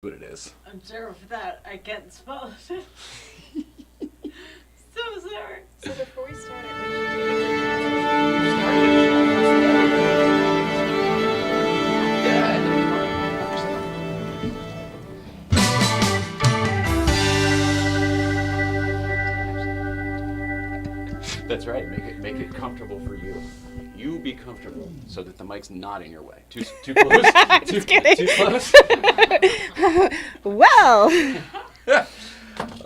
What it is. I'm sure of that. I can't spell it. So sorry. So before we start it, That's right. Make it comfortable for you. You be comfortable so that the mic's not in your way. Too close. Just kidding. Too close. well,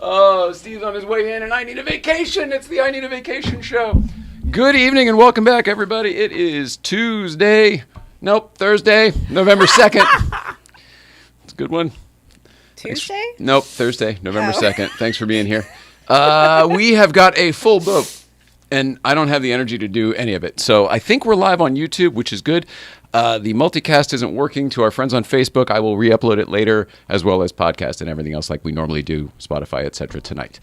Oh, Steve's on his way in, and I need a vacation. It's the I Need a Vacation show. Good evening and welcome back, everybody. It is Thursday, November 2nd. It's a good one. Tuesday? Nope, Thursday, November Oh. 2nd. Thanks for being here. We have got a full boat, and I don't have the energy to do any of it. So I think we're live on YouTube, which is good. The multicast isn't working to our friends on Facebook. I will re-upload it later, as well as podcast and everything else like we normally do, Spotify, etc. tonight.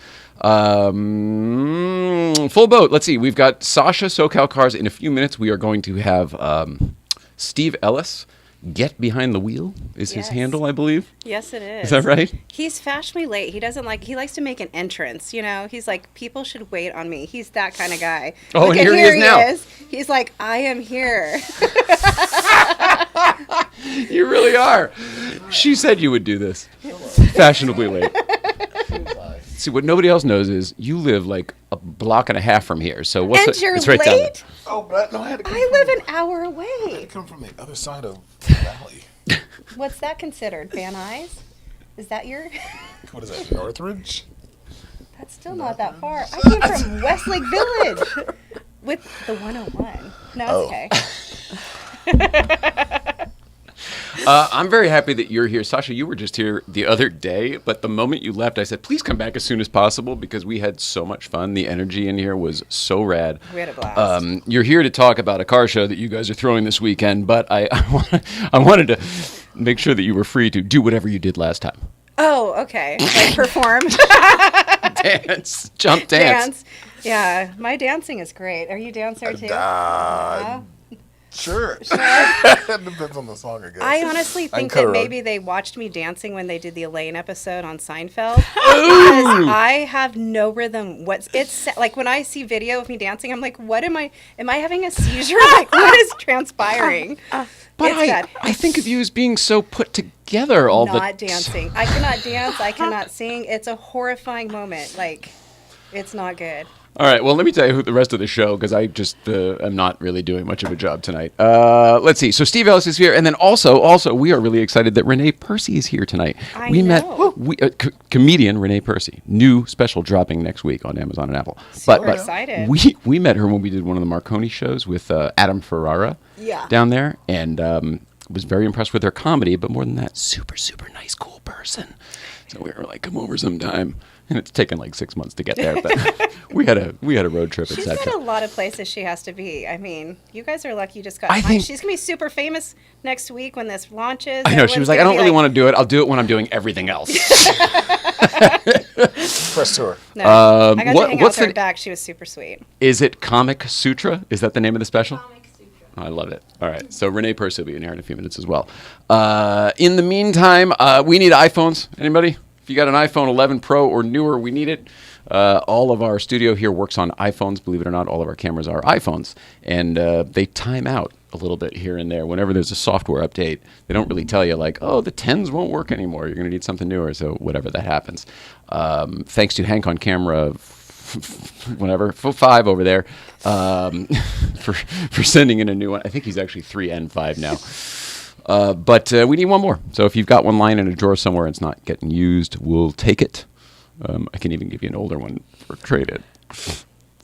Full boat. Let's see. We've got Sasha, SoCalCars. In a few minutes, we are going to have Steve Ellis. Get Behind the Wheel is his Yes. handle, I believe. Yes, it is. Is that right? He's fashionably late. He likes to make an entrance, you know? He's like, people should wait on me. He's that kind of guy. Oh, Look and at here he is now. He's like, I am here. You really are. She said you would do this. Fashionably late. See, what nobody else knows is you live like a block and a half from here. So what's And it? you're It's right down there. late? Oh, but no, I had to come I live an hour away. come from the other side of the valley. What's that considered? Van Nuys? Is that your... What is that, Northridge? That's still not that far. I came from Westlake Village with the 101. No, it's okay. I'm very happy that you're here. Sasha, you were just here the other day, but the moment you left, I said, please come back as soon as possible because we had so much fun. The energy in here was so rad. We had a blast. You're here to talk about a car show that you guys are throwing this weekend, but I wanted to make sure that you were free to do whatever you did last time. Oh, okay. Like perform. Dance. Jump dance. Yeah, my dancing is great. Are you dancer too? No? Sure. It depends on the song, I guess. I honestly think cut that her maybe they watched me dancing when they did the Elaine episode on Seinfeld. Because I have no rhythm. It's like when I see video of me dancing, I'm like, what am I having a seizure? Like, what is transpiring? But It's bad. I think of you as being so put together all the Not dancing. I cannot dance. I cannot sing. It's a horrifying moment. Like, it's not good. All right, well, let me tell you who the rest of the show, because I just am not really doing much of a job tonight. Let's see. So Steve Ellis is here, and then also, we are really excited that Renee Percy is here tonight. I know. Comedian Renee Percy. New special dropping next week on Amazon and Apple. Super excited. We met her when we did one of the Marconi shows with Adam Ferrara down there, and was very impressed with her comedy, but more than that, super, super nice, cool person. So we were like, come over sometime. And it's taken like 6 months to get there, but we had a road trip, She's etc. got a lot of places she has to be. I mean, you guys are lucky you just got I time. think- She's going to be super famous next week when this launches. I know, she was like, I don't really want to do it. I'll do it when I'm doing everything else. Press tour. No, I got to hang out what's with her the- back. She was super sweet. Is it Komic Sutra? Is that the name of the special? Komic Sutra. I love it. All right, so Renee Percy will be in here in a few minutes as well. In the meantime, we need iPhones. Anybody? If you got an iPhone 11 Pro or newer, we need it. All of our studio here works on iPhones. Believe it or not, all of our cameras are iPhones. And they time out a little bit here and there. Whenever there's a software update, they don't really tell you, like, oh, the 10s won't work anymore. You're going to need something newer. So whatever that happens. Thanks to Hank on camera, whatever, 5 over there, for sending in a new one. I think he's actually 3 and 5 now. But we need one more. So if you've got one lying in a drawer somewhere and it's not getting used, we'll take it. I can even give you an older one for trade-in,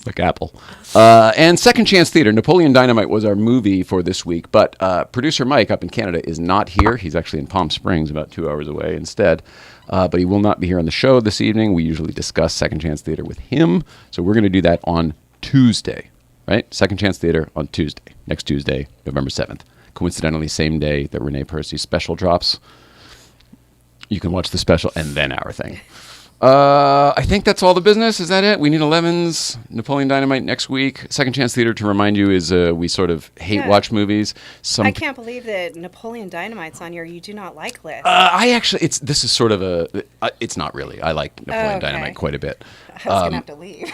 like Apple. And Second Chance Theater. Napoleon Dynamite was our movie for this week, but producer Mike up in Canada is not here. He's actually in Palm Springs, about 2 hours away instead. But he will not be here on the show this evening. We usually discuss Second Chance Theater with him, so we're going to do that on Tuesday, right? Second Chance Theater on Tuesday, next Tuesday, November 7th. Coincidentally, same day that Renee Percy's special drops. You can watch the special and then our thing. I think that's all the business. Is that it? We need 11s. Napoleon Dynamite next week. Second Chance Theater, to remind you, is we sort of hate watch movies. I can't believe that Napoleon Dynamite's on your you do not like list. I actually, this is sort of it's not really. I like Napoleon Dynamite quite a bit. I was gonna have to leave.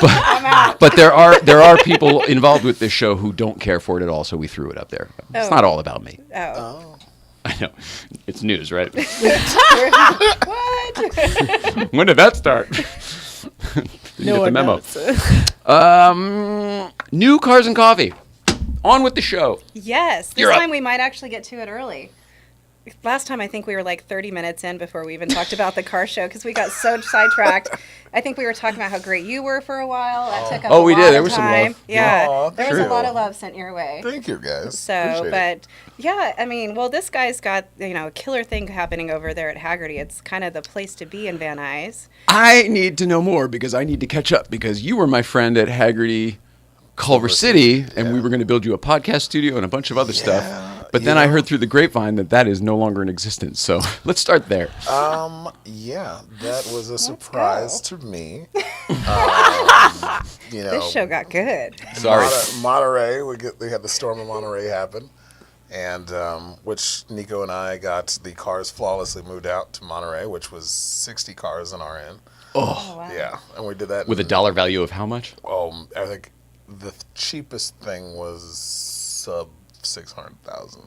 I'm out. But there are people involved with this show who don't care for it at all, so we threw it up there. It's not all about me. Oh. I know. It's news, right? What? When did that start? Didn't get the memo. New Cars and Coffee. On with the show. Yes. This time we might actually get to it early. Last time I think we were like 30 minutes in before we even talked about the car show because we got so sidetracked. I think we were talking about how great you were for a while. That took up a lot There of was some time. love. Yeah. Aw, There was a lot of love sent your way. Thank you, guys. So, Appreciate it. but yeah, I mean, well, this guy's got, a killer thing happening over there at Hagerty. It's kind of the place to be in Van Nuys. I need to know more because I need to catch up because you were my friend at Hagerty Culver City, and we were going to build you a podcast studio and a bunch of other stuff. But then I heard through the grapevine that is no longer in existence. So let's start there. Yeah, that was a surprise to me. This show got good. Sorry. Monterey, we had the storm of Monterey happen, and which Nico and I got the cars flawlessly moved out to Monterey, which was 60 cars on our end. Oh, wow. Yeah, and we did that with a dollar value of how much? I think the cheapest thing was sub 600,000.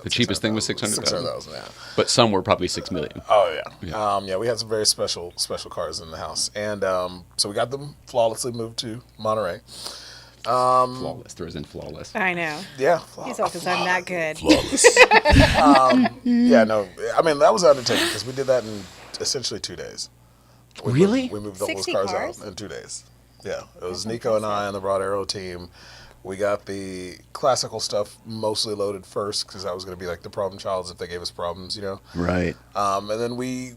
The cheapest thing was 600,000. 600,000, yeah. But some were probably 6 million. Oh yeah. We had some very special cars in the house, and so we got them flawlessly moved to Monterey. Flawless. Throws in flawless. I know. Yeah. He's all because I'm that good. Flawless. Yeah, no. I mean, that was an undertaking because we did that in essentially 2 days. Really? We moved all those 60 cars cars? out in 2 days. Yeah. It was Nico and I and the Broad Arrow team. We got the classical stuff mostly loaded first because I was going to be like the problem childs if they gave us problems, Right. And then we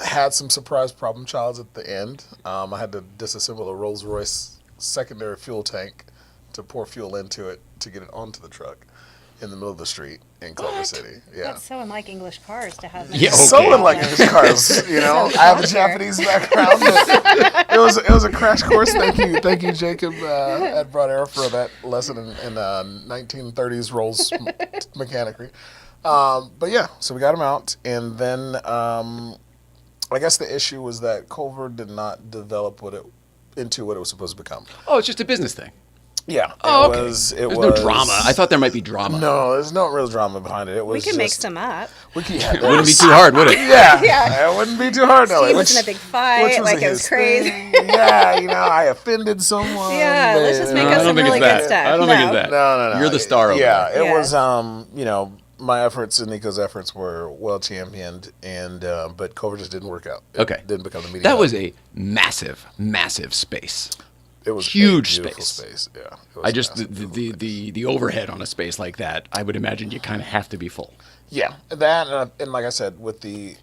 had some surprise problem childs at the end. I had to disassemble a Rolls Royce secondary fuel tank to pour fuel into it to get it onto the truck in the middle of the street in Culver City. Yeah. That's so unlike English cars to have. Yeah, okay. So unlike these cars, I have a Japanese background. But it was a crash course. Thank you, Jacob at Broad Arrow for that lesson in 1930s Rolls mechanicry. But yeah, so we got him out, and then I guess the issue was that Culver did not develop into what it was supposed to become. Oh, it's just a business thing. Yeah. Oh, okay. There's no drama. I thought there might be drama. No, there's no real drama behind it. It was We can make some up. It wouldn't be too hard, would it? Yeah. It wouldn't be too hard. Steve was in a big fight. Like it was crazy. I offended someone. Yeah, let's just make I up don't some think really it's good that. stuff. I don't think it's that. No. You're the star over Yeah, there. it was, my efforts and Nico's efforts were well championed, and but Culver just didn't work out. It didn't become the meeting. That was a massive, massive space. It was huge a beautiful space. Yeah. It was I just massive. the overhead on a space like that, I would imagine you kind of have to be full. Yeah, that and like I said, with the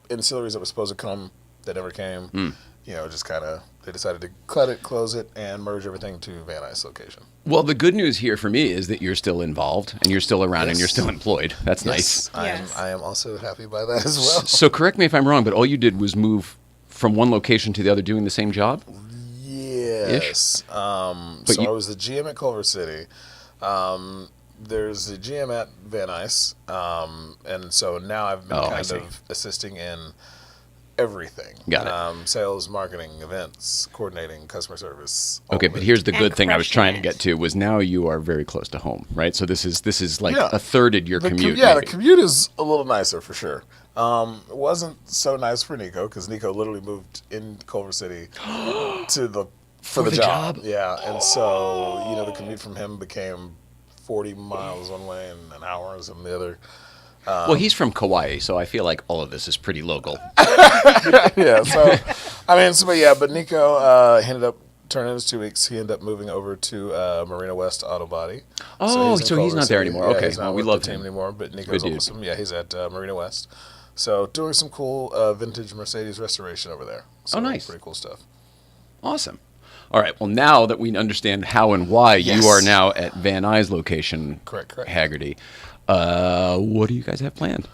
ancillaries that were supposed to come that never came, just kind of they decided to cut it, close it, and merge everything to Van Nuys location. Well, the good news here for me is that you're still involved and you're still around and you're still employed. That's nice. Yes. I am also happy by that as well. So correct me if I'm wrong, but all you did was move from one location to the other doing the same job? Yes. I was the GM at Culver City. There's the GM at Van Nuys. And so now I've been kind of assisting in everything. Got it. Sales, marketing, events, coordinating, customer service. Okay, but here's the good thing I was trying to crushing get to was now you are very close to home, right? So this is like a third of your commute. The maybe. commute is a little nicer for sure. It wasn't so nice for Nico because Nico literally moved in Culver City for the job. Yeah, and so the commute from him became 40 miles one way and an hour on the other. Well, he's from Kauai, so I feel like all of this is pretty local. Yeah, so but Nico ended up turning his 2 weeks. He ended up moving over to Marina West Auto Body. Oh, so he's not there anymore. Yeah, Okay, he's not well, we with love the team him anymore. But Nico's awesome. Yeah, he's at Marina West. So doing some cool vintage Mercedes restoration over there. So nice. Pretty cool stuff. Awesome. All right. Well, now that we understand how and why you are now at Van Nuys location, Correct. Hagerty, what do you guys have planned?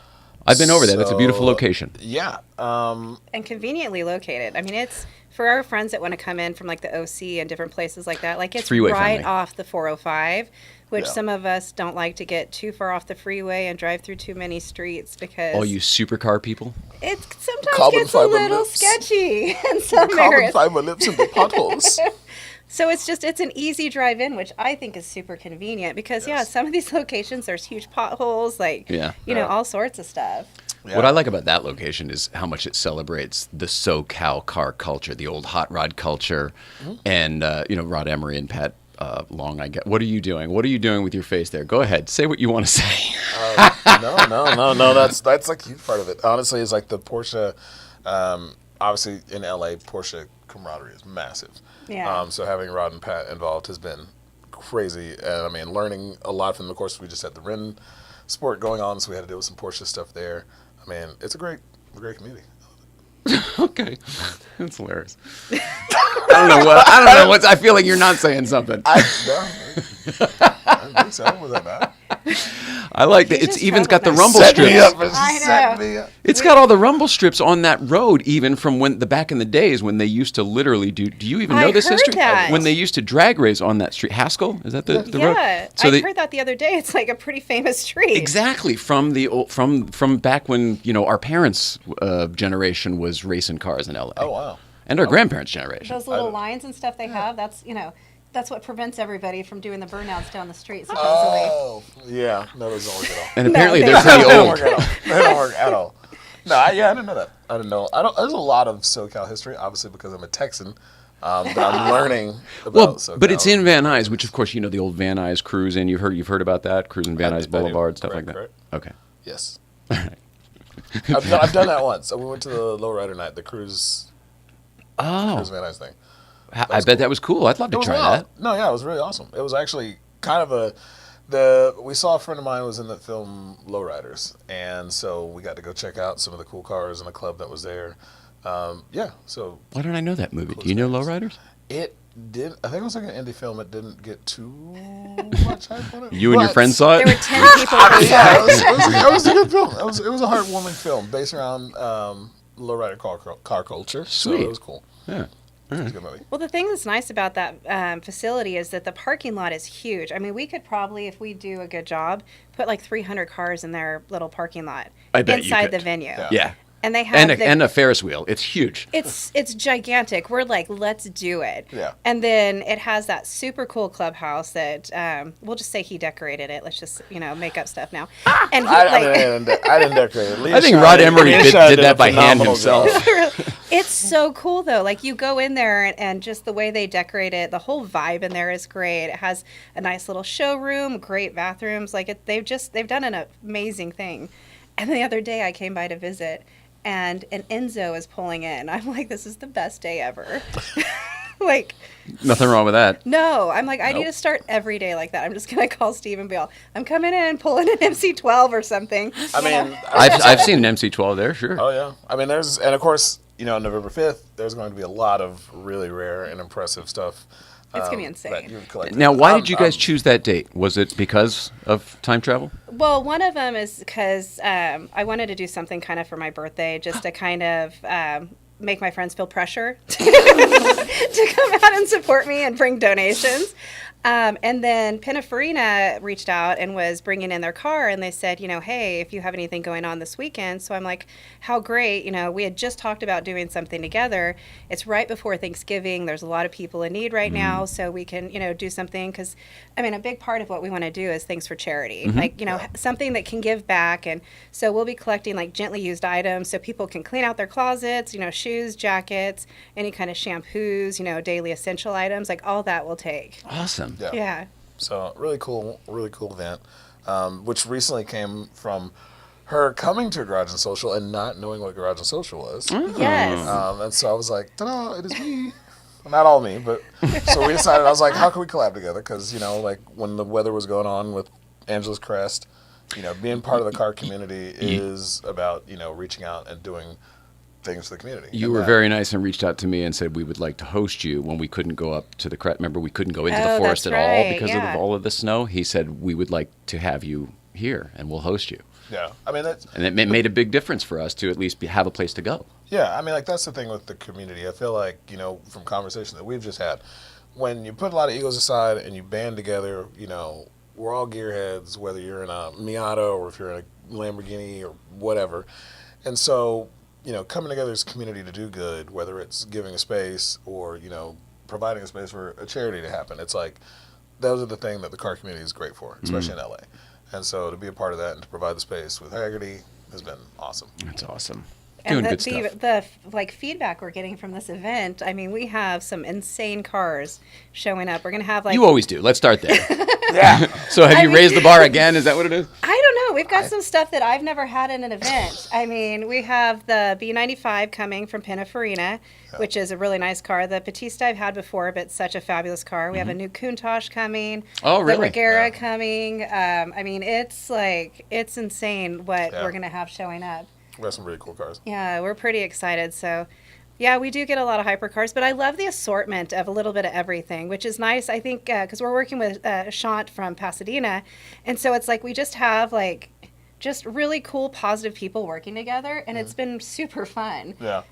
I've been over there. That's a beautiful location. Yeah. And conveniently located. I mean, it's for our friends that want to come in from like the OC and different places like that. Like it's freeway right friendly. off the 405, which Yeah. some of us don't like to get too far off the freeway and drive through too many streets because All you supercar people. it sometimes Carbon gets a fiber little lips. sketchy in some Carbon areas. fiber lips and the potholes. So it's an easy drive in, which I think is super convenient because Yes. some of these locations there's huge potholes, like Yeah. all sorts of stuff. Yeah. What I like about that location is how much it celebrates the SoCal car culture, the old hot rod culture, and Rod Emery and Pat Long. I get. What are you doing? What are you doing with your face there? Go ahead, say what you want to say. No. That's like a huge part of it. Honestly, it's like the Porsche. Obviously, in LA, Porsche camaraderie is massive. Yeah. So having Rod and Pat involved has been crazy, and I mean, learning a lot from them. Of course, we just had the Ren sport going on, so we had to deal with some Porsche stuff there. I mean, it's a great community. Okay, that's hilarious. I don't know what. I feel like you're not saying something. I don't think so. Was that bad? I like that. You It's just even got the troubled rumble us. Set me strips. up. I Set know. me up. It's got all the rumble strips on that road, even from when the back in the days when they used to literally do. Do you even know I this heard history? that. When they used to drag race on that street, Haskell, is that the road? Yeah, So I they, heard that the other day. It's like a pretty famous street. exactly from the from back when our parents' generation was racing cars in LA. Oh wow. And our grandparents' generation. Those little lines and stuff they have. That's what prevents everybody from doing the burnouts down the street. Supposedly. Oh yeah. No, those don't work at all. And apparently they they're don't. pretty They don't old. work at all. They don't work at all. No, I didn't know that. I didn't know. There's a lot of SoCal history, obviously because I'm a Texan. That I'm learning about Well, SoCal. but it's in Van Nuys, which of course the old Van Nuys cruise in. You've heard about that cruising Van I Nuys do, I do. Boulevard, stuff like Correct, that. correct. Okay. Yes. I've done that once. So we went to the lowrider night, the cruise Oh, Van Nuys thing. I bet that was cool. I'd love to It was try wild. that. No, yeah, it was really awesome. It was actually kind of we saw a friend of mine was in the film Lowriders, and so we got to go check out some of the cool cars in the club that was there. So Why don't I know that movie? Do you know Lowriders? it did. I think it was like an indie film. It didn't get too much hype on it. You and your but- friend saw There it? were 10 people. Yeah, it was a good film. It was a heartwarming film based around lowrider car culture. So Sweet. it was cool. Yeah. It was a good movie. Well, the thing that's nice about that facility is that the parking lot is huge. I mean, we could probably, if we do a good job, put like 300 cars in their little parking lot I bet you inside could. the venue. Yeah. And they have And a Ferris wheel. It's huge. it's gigantic. We're like, let's do it. Yeah. And then it has that super cool clubhouse that we'll just say he decorated it. Let's just make up stuff now. And he, I didn't decorate it. I think Rod Emery did that by hand himself. it's so cool though. Like you go in there and just the way they decorate it, the whole vibe in there is great. It has a nice little showroom, great bathrooms. Like they've done an amazing thing. And the other day I came by to visit. And an Enzo is pulling in. I'm like, this is the best day ever. Like, Nothing wrong with that. no. I'm like, I need Nope. to start every day like that. I'm just going to call Steve and be all, I'm coming in, pulling an MC12 or something. I You know? mean, I've seen an MC12 there, sure. oh yeah. I mean, and of course, November 5th, there's going to be a lot of really rare and impressive stuff. It's gonna be insane. That you've collected. Now, why did you guys choose that date? Was it because of time travel? Well, one of them is because I wanted to do something kind of for my birthday, just to kind of make my friends feel pressure to come out and support me and bring donations. And then Pininfarina reached out and was bringing in their car, and they said, hey, if you have anything going on this weekend. So I'm like, how great. We had just talked about doing something together. It's right before Thanksgiving. There's a lot of people in need right now, so we can, do something. Because, a big part of what we want to do is things for charity. Like, something that can give back. And so we'll be collecting, like, gently used items so people can clean out their closets, shoes, jackets, any kind of shampoos, daily essential items. Like, all that will take. Awesome. Yeah. So really cool event, which recently came from her coming to Garage and Social and not knowing what Garage and Social was. Yes. And so I was like, ta-da, it is me. Not all me, but so we decided, I was like, how can we collab together? Because, like when the weather was going on with Angela's Crest, being part of the car community is about, reaching out and doing things for the community. You And were that- very nice and reached out to me and said we would like to host you when we couldn't go up to the Crest. Remember, we couldn't go into the Oh, forest that's at all right, because yeah. of all of the snow. He said we would like to have you here and we'll host you. Yeah, I mean that's. And it made a big difference for us to at least have a place to go. Yeah, I mean, like that's the thing with the community. I feel like from conversations that we've just had, when you put a lot of egos aside and you band together, we're all gearheads, whether you're in a Miata or if you're in a Lamborghini or whatever. And so, coming together as a community to do good, whether it's giving a space or, providing a space for a charity to happen, it's like those are the things that the car community is great for, especially in LA. And so to be a part of that and to provide the space with Hagerty has been awesome. That's awesome. And Doing good stuff. the feedback we're getting from this event, I mean, we have some insane cars showing up. We're going to have You always do. Let's start there. Yeah. So have you raised the bar again? Is that what it is? I don't know. We've got some stuff that I've never had in an event. I mean, we have the B95 coming from Pininfarina, which is a really nice car. The Batista I've had before, but such a fabulous car. We have a new Countach coming. Oh, really? The Regera coming. I mean, it's insane what we're going to have showing up. We have some really cool cars. Yeah, we're pretty excited. So, yeah, we do get a lot of hypercars, but I love the assortment of a little bit of everything, which is nice, I think, because we're working with Shant from Pasadena. And so it's like we just have, just really cool, positive people working together, and it's been super fun. Yeah.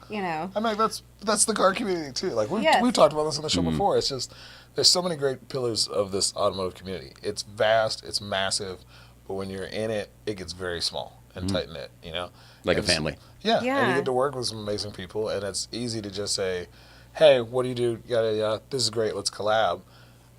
I mean, that's the car community, too. Like, we've talked about this on the show before. It's just, there's so many great pillars of this automotive community. It's vast, it's massive, but when you're in it, it gets very small and tight-knit, Like a family. Yeah, and you get to work with some amazing people, and it's easy to just say, hey, what do you do? Yada, yada, this is great, let's collab.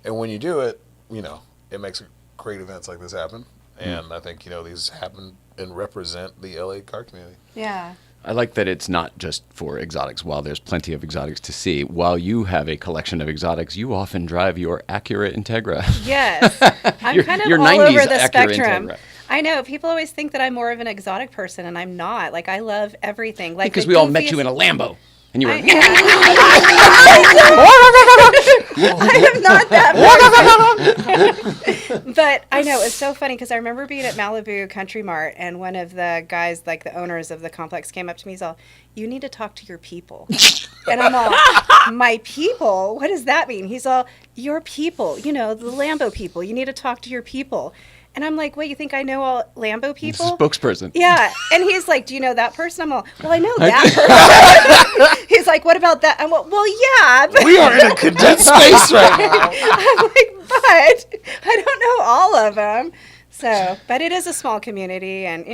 And when you do it, it makes great events like this happen. And I think, these happen and represent the LA car community. Yeah. I like that it's not just for exotics. While there's plenty of exotics to see, while you have a collection of exotics, you often drive your Acura Integra. Yes. I'm kind of your all 90s over the Acura spectrum. Integra. I know. People always think that I'm more of an exotic person, and I'm not. Like, I love everything. Like, Because we all met you in a Lambo. And you were... I am not that person. But I know, it's so funny because I remember being at Malibu Country Mart, and one of the guys, like the owners of the complex, came up to me. He's all, you need to talk to your people. And I'm all, my people? What does that mean? He's all, your people, the Lambo people. You need to talk to your people. And I'm like, wait, you think I know all Lambo people? Spokesperson. Yeah. And he's like, do you know that person? I'm all, well, I know that person. He's like, what about that? I'm all, well, yeah. But We are in a condensed space right now. I'm like, but I don't know all of them. So, but it is a small community, and,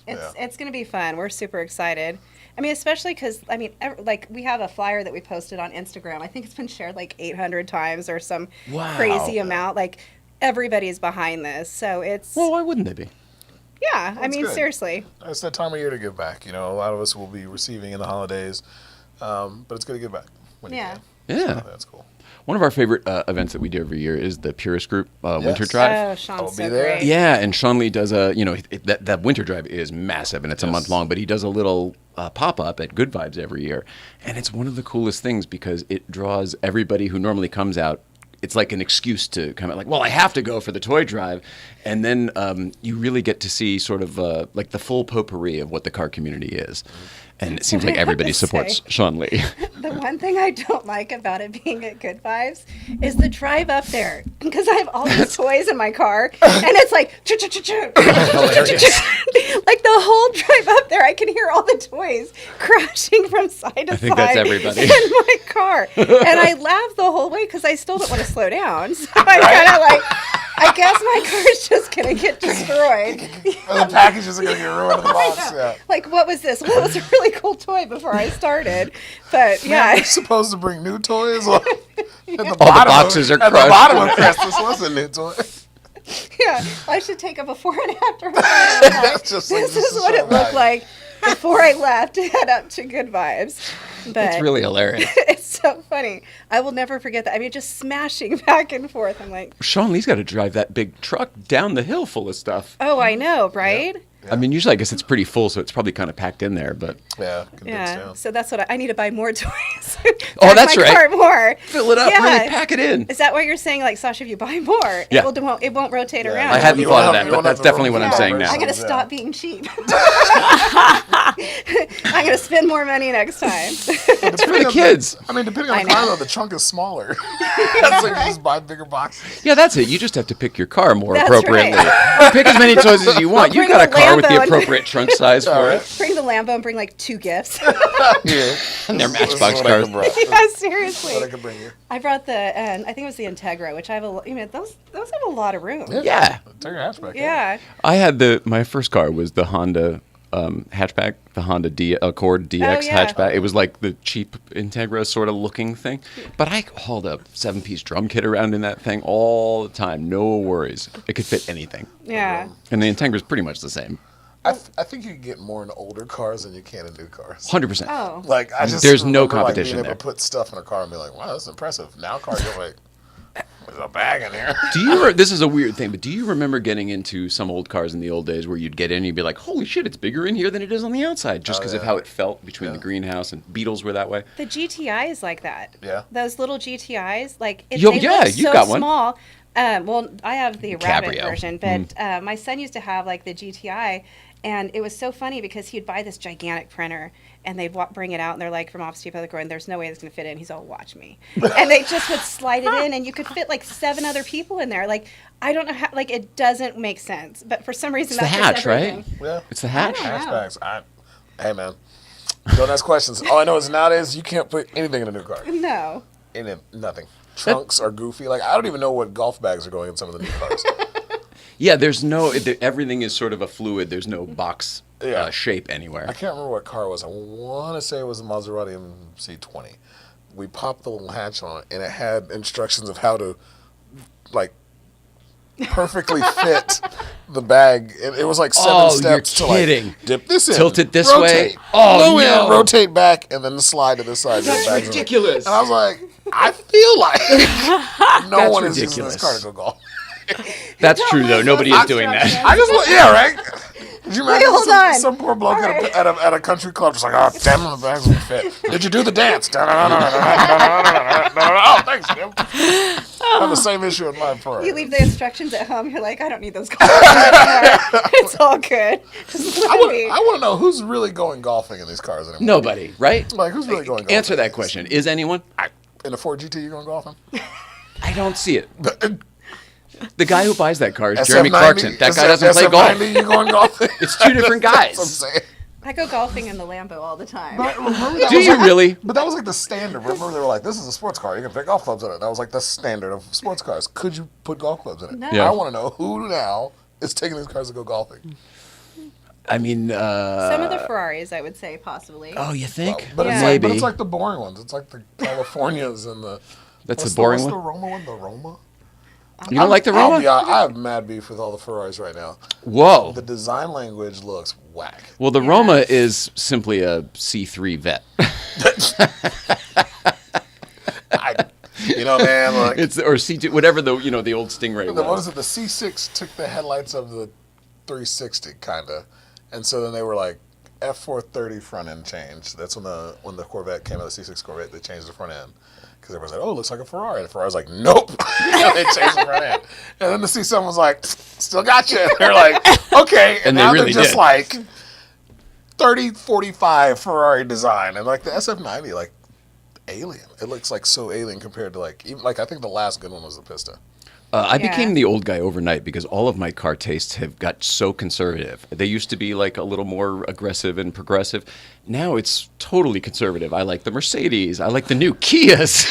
it's going to be fun. We're super excited. I mean, especially because, we have a flyer that we posted on Instagram. I think it's been shared 800 times or some crazy amount. Everybody's behind this, so it's... Well, why wouldn't they be? Yeah, I mean, good. Seriously. It's that time of year to give back. A lot of us will be receiving in the holidays, but it's good to give back when you can. Yeah. So that's cool. One of our favorite events that we do every year is the Purist Group Winter Drive. Oh, Sean's I'll so be there. great. Yeah, and Sean Lee does that Winter Drive is massive, and it's a month long, but he does a little pop-up at Good Vibes every year. And it's one of the coolest things because it draws everybody who normally comes out. It's like an excuse to come out, I have to go for the toy drive. And then you really get to see sort of the full potpourri of what the car community is. And it seems like everybody supports Sean Lee. The one thing I don't like about it being at Good Vibes is the drive up there. Because I have all these toys in my car, and it's like, like the whole drive up there, I can hear all the toys crashing from side to side. I think that's everybody. In my car. And I laugh the whole way because I still don't want to slow down. So I'm kind of like, I guess my car's just going to get destroyed. The packages are going to get ruined in the box. Yeah. Like, what was this? Well, it was a really cool toy before I started. But, yeah. You're supposed to bring new toys? At the All the boxes are At the crushed. bottom of Crest, this was a new toy. Yeah, I should take a before and after. Like, Just this like, is what it looked like before I left to head up to Good Vibes. But It's really hilarious. it's so funny. I will never forget that. I mean, just smashing back and forth. I'm like, Sean Lee's got to drive that big truck down the hill full of stuff. oh, I know, right? I mean, usually I guess it's pretty full, so it's probably kind of packed in there, but... Yeah, condensed Yeah. down. So that's what I need to buy more toys. Oh, that's my right. Cart more. Fill it up, Yeah. really pack it in. Is that what you're saying? Like, Sasha, if you buy more, Yeah. it won't rotate Yeah. around. I hadn't You thought of won't that, have- but you that's won't have definitely what I'm to- saying now. I gotta Yeah. stop being cheap. I'm gonna spend more money next time. It's for the kids. I mean, depending on I the car, know. though, the trunk is smaller. That's like you just buy bigger boxes. Yeah, that's it. You just have to pick your car more That's appropriately. right. Pick as many choices as you want. You've Bring got a the car car with the Lambo. appropriate trunk size for it. Bring the Lambo and bring like 2 gifts. Yeah. And they're This is Matchbox what I cars. can bring. Yeah, seriously. What I can bring you. I brought I think it was the Integra, which I have those have a lot of room. Yeah. Take your hatchback. Yeah. I had my first car was the Honda hatchback, the Honda Accord DX yeah. hatchback. It was like the cheap Integra sort of looking thing. But I hauled a 7-piece drum kit around in that thing all the time. No worries. It could fit anything. Yeah. And the Integra's pretty much the same. I think you can get more in older cars than you can in new cars. 100%. Oh. Like There's no remember, competition being there. able to put stuff in a car and be like, wow, that's impressive. Now cars are like, there's a bag in here. This is a weird thing, but do you remember getting into some old cars in the old days where you'd get in and you'd be like, holy shit, it's bigger in here than it is on the outside, just because of how it felt between the greenhouse, and Beetles were that way? The GTI is like that. Yeah. Those little GTIs, like they Yeah, look you so got one. small. Well, I have the Rabbit Cabrio. version, but my son used to have like the GTI, and it was so funny because he'd buy this gigantic printer, and they'd bring it out, and they're like from Office Depot, going, "There's no way it's going to fit in." He's all, "Watch me," and they just would slide it in, and you could fit like 7 other people in there. Like I don't know how, like it doesn't make sense, but for some reason It's the that's hatch, right? everything. Yeah. It's the hatch. I don't know. Hatchbacks. Hey, man. Don't ask questions. All I know is nowadays you can't put anything in a new car. No. In it, nothing. Trunks are goofy. Like, I don't even know what golf bags are going in some of the new cars. Yeah, everything is sort of a fluid. There's no box shape anywhere. I can't remember what car it was. I want to say it was a Maserati MC20. We popped the little hatch on it, and it had instructions of how to, like, perfectly fit the bag. It was like 7 steps you're to kidding. like dip this in, Tilt it this rotate, way. Oh, blow no. in, rotate back, and then slide to this side. That's Bag's in it. ridiculous. And I was like, I feel like no That's one is using ridiculous. this car to go golf. That's true, though. Nobody is doing that. I just want, yeah, right. Could you imagine hold on. some poor bloke at a country club just like, oh, damn it, the bags won't fit. Did you do the dance? Oh, thanks, Jim. I have the same issue in my Ferrari. You leave the instructions at home. You're like, I don't need those cards anymore. It's all good. Just let it be. I want to know who's really going golfing in these cars anymore. Nobody, right? Like, who's really going golfing? Answer that question. Is anyone? In a Ford GT, you going golfing? I don't see it. The guy who buys that car is SF90, Jeremy Clarkson. That guy doesn't play golf. SF90, you going golfing? It's 2 different guys. That's what I'm saying. I go golfing in the Lambo all the time. But remember that Do was you like, really? But that was like the standard. Remember they were like, this is a sports car. You can fit golf clubs in it. That was like the standard of sports cars. Could you put golf clubs in it? No. Yeah. I want to know who now is taking these cars to go golfing. I mean, Some of the Ferraris, I would say, possibly. oh, you think? But, Yeah. it's like, Maybe. but it's like the boring ones. It's like the Californias and the... That's what's the boring what's one? the Roma one? The Roma? You don't like the I'll Roma? be honest, I have mad beef with all the Ferraris right now. Whoa. The design language looks whack. Well, the Roma is simply a C3 vet. You know, man, like... It's or C2, whatever the the old Stingray What was. is it? The C6 took the headlights of the 360, kind of, and so then they were like F430 front end change. That's when the Corvette came out, the C6 Corvette, they changed the front end because everyone's like, oh, it looks like a Ferrari. And the Ferrari's like, nope. They changed the front end, and then the C7 was like, still got you. And they're like, okay, and And they now really they're just did. like 3045 Ferrari design, and like the SF90, like alien. It looks like so alien compared to like even like I think the last good one was the Pista. I Yeah. became the old guy overnight because all of my car tastes have got so conservative. They used to be like a little more aggressive and progressive. Now it's totally conservative. I like the Mercedes. I like the new Kias.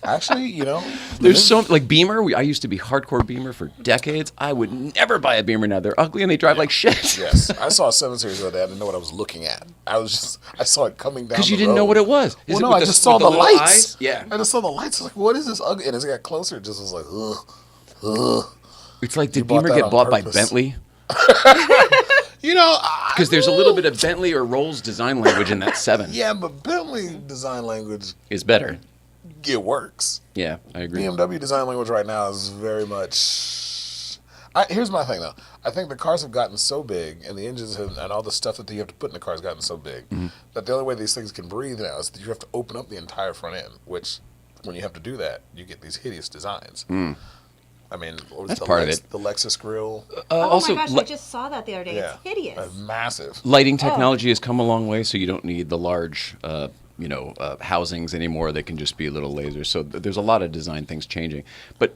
Actually, you know, There's so like Beamer. I used to be hardcore Beamer for decades. I would never buy a Beamer now. They're ugly and they drive like shit. Yes, I saw a 7 Series the other day. I didn't know what I was looking at. I saw it coming down. Because you the didn't know road. what it was. Well, Is it no, with I the- just saw with the little lights. eyes? Yeah. I just saw the lights. I was like, what is this ugly? And as it got closer, it just was like, ugh. It's like, did bought Beamer that get on bought by purpose. Bentley? You know, Because there's a little bit of Bentley or Rolls design language in that 7. Yeah, but Bentley design language, Is better. it works. Yeah, I agree. BMW design language right now is very much. Here's my thing though. I think the cars have gotten so big, and the engines and all the stuff that you have to put in the car has gotten so big that the only way these things can breathe now is that you have to open up the entire front end. Which, when you have to do that, you get these hideous designs. I mean, what was That's the part of it. The Lexus grill, Also, my gosh, I just saw that the other day. yeah, It's hideous. massive. lighting technology has come a long way, so you don't need the large housings anymore. They can just be little lasers. So there's a lot of design things changing. But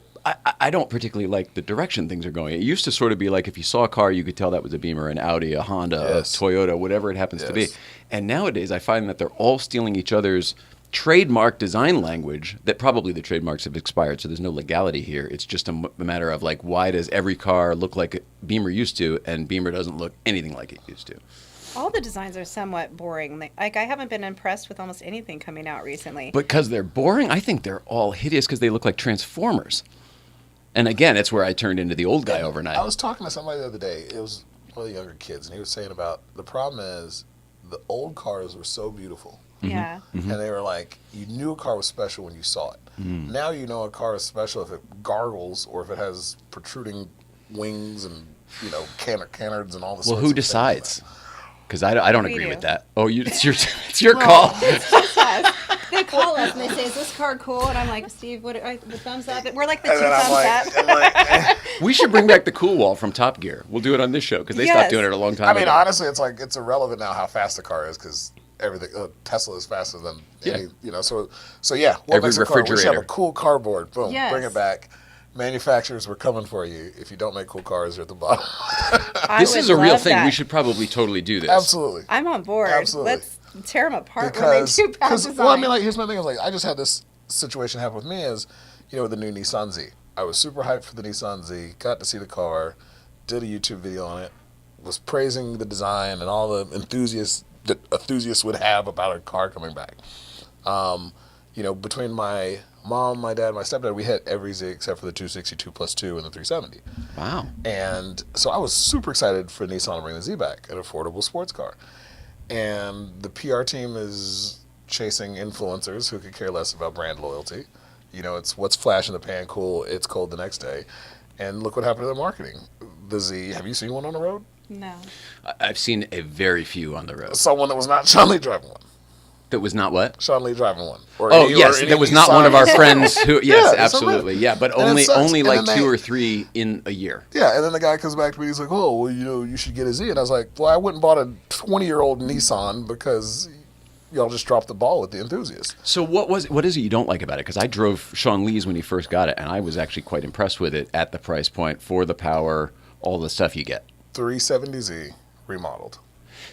I don't particularly like the direction things are going. It used to sort of be like if you saw a car, you could tell that was a Beamer, an Audi, a Honda, a Toyota, whatever it happens to be. And nowadays I find that they're all stealing each other's trademark design language that probably the trademarks have expired, so there's no legality here. It's just a matter of like, why does every car look like a Beamer used to and Beamer doesn't look anything like it used to? All the designs are somewhat boring. Like I haven't been impressed with almost anything coming out recently. Because they're boring? I think they're all hideous because they look like Transformers. And again, it's where I turned into the old guy overnight. I was talking to somebody the other day. It was one of the younger kids, and he was saying about the problem is the old cars were so beautiful. Yeah. And they were like, you knew a car was special when you saw it. Now you know a car is special if it gargles or if it has protruding wings and, canards and all the Well, sorts who of decides? Because I don't We agree do. with that. Oh, it's your call. It's just us. They call us and they say, "Is this car cool?" And I'm like, "Steve, what? The thumbs up." We're like the two And then thumbs up. We should bring back the cool wall from Top Gear. We'll do it on this show because they stopped Yes. doing it a long time I mean, ago. honestly, it's irrelevant now how fast the car is because everything. Tesla is faster than any. So yeah. What Every makes a car? We should have refrigerator. a cool cardboard. Boom. Yes. Bring it back. Manufacturers, we're coming for you. If you don't make cool cars, you're at the bottom. This would is a real love thing. that. We should probably totally do this. Absolutely. I'm on board. Absolutely. Let's tear them apart when they do bad design. well, I mean, like, here's my thing. I just had this situation happen with me is, with the new Nissan Z. I was super hyped for the Nissan Z, got to see the car, did a YouTube video on it, was praising the design and all the enthusiasts that enthusiasts would have about a car coming back. Between my mom, my dad, my stepdad, we hit every Z except for the 262 plus 2 and the 370. Wow. And so I was super excited for Nissan to bring the Z back, an affordable sports car. And the PR team is chasing influencers who could care less about brand loyalty. It's what's flash in the pan cool, it's cold the next day. And look what happened to their marketing. The Z, have you seen one on the road? No. I've seen a very few on the road. Someone that was not Sean Lee driving one. That was not what? Sean Lee driving one. Oh, yes. That was not one of our friends who, yes, Yeah, it's absolutely. unreal. Yeah, but And it sucks. only And like then 2 or 3 in a year. Yeah, and then the guy comes back to me, he's like, oh, well, you should get a Z. And I was like, well, I went and bought a 20-year-old Nissan because y'all just dropped the ball with the enthusiasts. So what is it you don't like about it? Because I drove Sean Lee's when he first got it, and I was actually quite impressed with it at the price point, for the power, all the stuff you get. 370Z remodeled.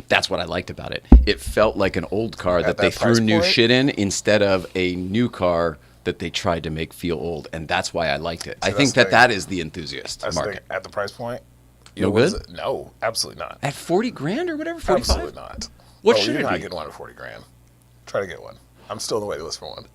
That's what I liked about it. It felt like an old car that they that price threw new point? shit in instead of a new car that they tried to make feel old, and that's why I liked it. I that's think the thing. that is the enthusiast That's the thing, market. at the price point. No what is good? it? No, absolutely not. At 40 grand or whatever, 45? Absolutely not. What should you're it not be? getting one at 40 grand. Try to get one. I'm still on the waiting list for one.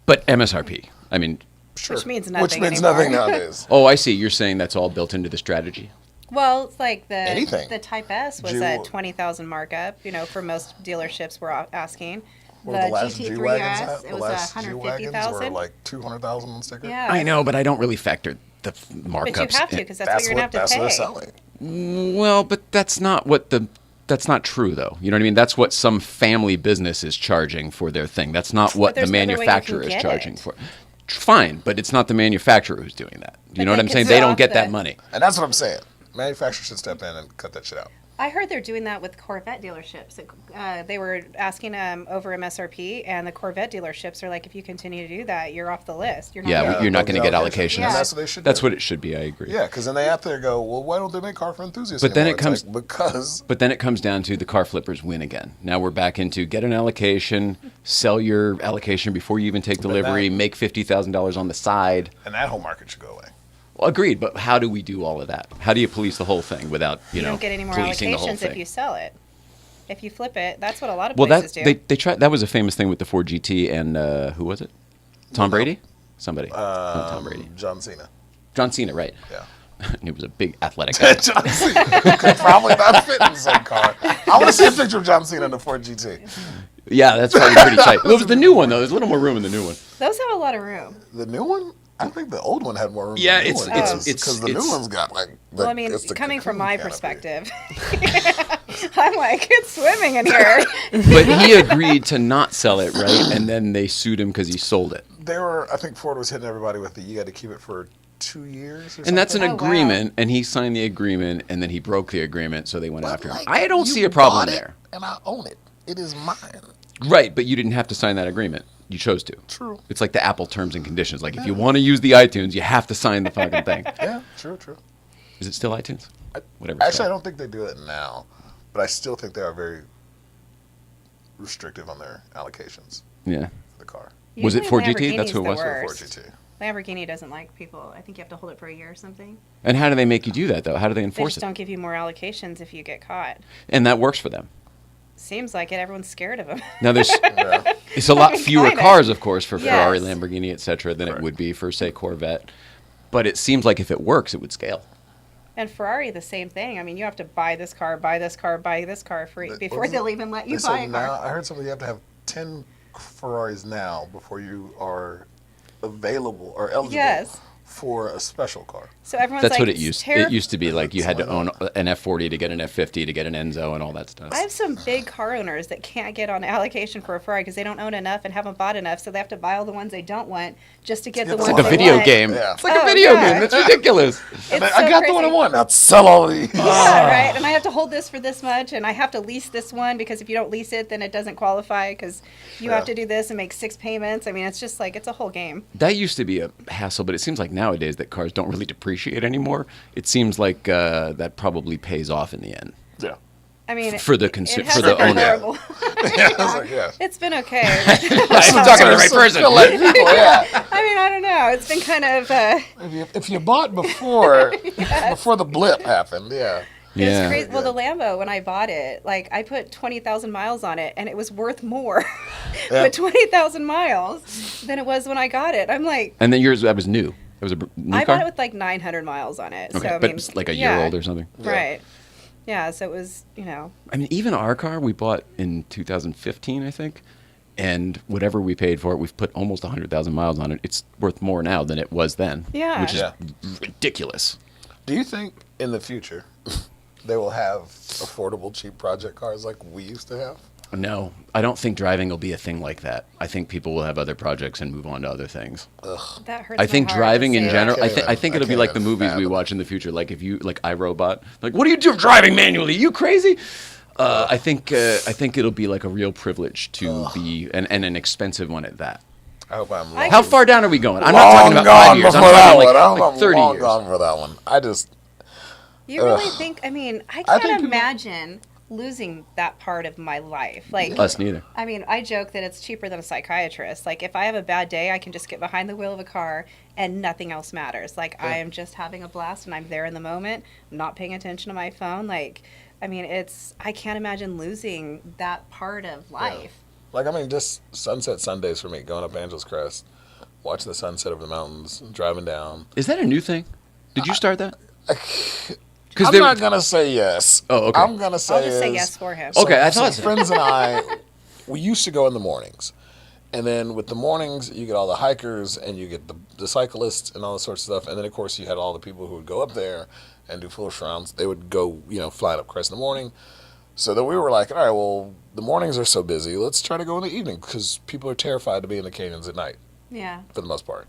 But MSRP. I mean, Sure. Which means nothing Which means anymore. nothing nowadays. oh, I see. You're saying that's all built into the strategy. Well, it's like Anything. the Type S was G- a 20,000 markup. For most dealerships, we're asking. What were the last GT3 G-Wagons S, at? it The was last G-Wagons were 150,000. like 200,000 on sticker. Yeah. I know, but I don't really factor the markups. But you have to because that's what you're gonna have to That's pay. what they're selling. Well, but that's not true, though. You know what I mean? That's what some family business is charging for their thing. That's not what the there's another way you can manufacturer is get charging it. for. Fine, but it's not the manufacturer who's doing that. You But know what they I'm can saying? They don't stop get that the- money. And that's what I'm saying. Manufacturers should step in and cut that shit out. I heard they're doing that with Corvette dealerships. They were asking over MSRP, and the Corvette dealerships are like, if you continue to do that, you're off the list. You're not Yeah, gonna- you're not going to get allocations. allocations. And that's what they should That's do. what it should be. I agree. Yeah, because then they out there go, well, why don't they make car for enthusiasts But then anymore? it comes- It's like, because But then it comes down to the car flippers win again. Now we're back into get an allocation, sell your allocation before you even take delivery, that- make $50,000 on the side. and that whole market should go away. Well, agreed, but how do we do all of that? How do you police the whole thing without, You don't get any more policing the whole allocations thing? if you sell it. If you flip it, that's what a lot of Well, places that do. they tried. That was a famous thing with the Ford GT and who was it? Tom Brady? Somebody. Not Tom Brady. John Cena. John Cena, right? Yeah. And he was a big athletic guy. John Cena could probably not fit in some car. I want to see a picture of John Cena in the Ford GT. Yeah, that's probably pretty tight. It was the new one though. There's a little more room in the new one. Those have a lot of room. The new one? I think the old one had more room. Yeah, than the new it's- one it's- does, it's- 'cause the it's- new one's got like. Well, I mean, it's the coming from cocoon my canopy. perspective, I'm like, it's swimming in here. But he agreed to not sell it, right? And then they sued him because he sold it. They were. I think Ford was hitting everybody with the you got to keep it for 2 years. Or something. And that's an Oh, wow. agreement, and he signed the agreement, and then he broke the agreement, so they went But, after him. like, I don't you see a problem bought it, there. and I own it. it is mine. Right, but you didn't have to sign that agreement. You chose to. True. It's like the Apple terms and conditions. Like, if you want to use the iTunes, you have to sign the fucking thing. Yeah, true. Is it still iTunes? Whatever. Actually, I don't think they do it now, but I still think they are very restrictive on their allocations Yeah. for the car. Was it Usually 4GT? That's who it Lamborghini's was? the For worst. 4GT. Lamborghini doesn't like people. I think you have to hold it for a year or something. And how do they make you do that, though? How do they They enforce just it? don't give you more allocations if you get caught. And that works for them. Seems like it. Everyone's scared of them. Now, there's Yeah. it's a lot fewer Kinda. cars, of course, for Yes. Ferrari, Lamborghini, etc., than it Correct. would be for, say, Corvette. But it seems like if it works, it would scale. And Ferrari, the same thing. I mean, you have to buy this car free before Wasn't- they'll even let you They buy said a now, car. I heard something, you have to have 10 Ferraris now before you are available or eligible Yes. for a special car. So everyone's That's like, what it "It's used. terrib-" It used to be like you had to Why own not? an F40 to get an F50 to get an Enzo and all that stuff. I have some big car owners that can't get on allocation for a Ferrari because they don't own enough and haven't bought enough, so they have to buy all the ones they don't want just to get the It's ones Like a they video want. game. Yeah. It's like a Oh, video God. game. It's ridiculous. It's I so got the one I crazy. want. Now sell all of these. Yeah, right. And I have to hold this for this much, and I have to lease this one because if you don't lease it, then it doesn't qualify because you Yeah. have to do this and make 6 payments. I mean, it's just like it's a whole game. That used to be a hassle, but it seems like nowadays that cars don't really depreciate anymore. It seems like that probably pays off in the end. Yeah. I mean, For the it for hasn't the been owner. horrible. Yeah, I was like, yeah. It's been okay. I'm talking to the right person. Yeah. I mean, I don't know. It's been kind of. If you bought before before the blip happened, yeah. Yeah. It's crazy. Well, the Lambo, when I bought it, like I put 20,000 miles on it, and it was worth more Yeah. with 20,000 miles than it was when I got it. I'm like, And then yours, that was new. It was a new I car? bought it with like 900 miles on it. Okay, So I but mean, it's like a yeah, year old or something. Right. Yeah. So it was, you know. I mean, even our car we bought in 2015, I think, and whatever we paid for it, we've put almost 100,000 miles on it. It's worth more now than it was then. Yeah. Which is Yeah. ridiculous. Do you think in the future they will have affordable, cheap project cars like we used to have? No, I don't think driving will be a thing like that. I think people will have other projects and move on to other things. That hurts. I think my heart to driving in say. general. I I, can't I think even- it'll be I like can't the even movies we fathom watch in the future. Like if you like iRobot, like what do you do driving manually? You crazy? I think it'll be like a real privilege to be and an expensive one at that. I hope I'm wrong. I How can- far down are we going? I'm long not talking about gone 5 years. I'm before that talking one. like, I'm 30 long years. gone for that one. I just You really think? I mean, I I can't think people- imagine losing that part of my life. Like, Us neither. I mean, I joke that it's cheaper than a psychiatrist. Like, if I have a bad day, I can just get behind the wheel of a car and nothing else matters. Like, I am just having a blast and I'm there in the moment, I'm not paying attention to my phone. Like, I mean, I can't imagine losing that part of life. like I mean just sunset Sundays for me, going up Angeles Crest, watching the sunset over the mountains, driving down. Is that a new thing? Did you start that? I'm not gonna say yes. Oh, okay. I'm gonna say I'll just say is- yes for him. Okay, I some thought so. friends and I, we used to go in the mornings, and then with the mornings you get all the hikers and you get the cyclists and all this sorts of stuff, and then of course you had all the people who would go up there and do full rounds. They would go, flying up Crest in the morning. So then we were like, all right, well, the mornings are so busy. Let's try to go in the evening because people are terrified to be in the canyons at night Yeah. for the most part.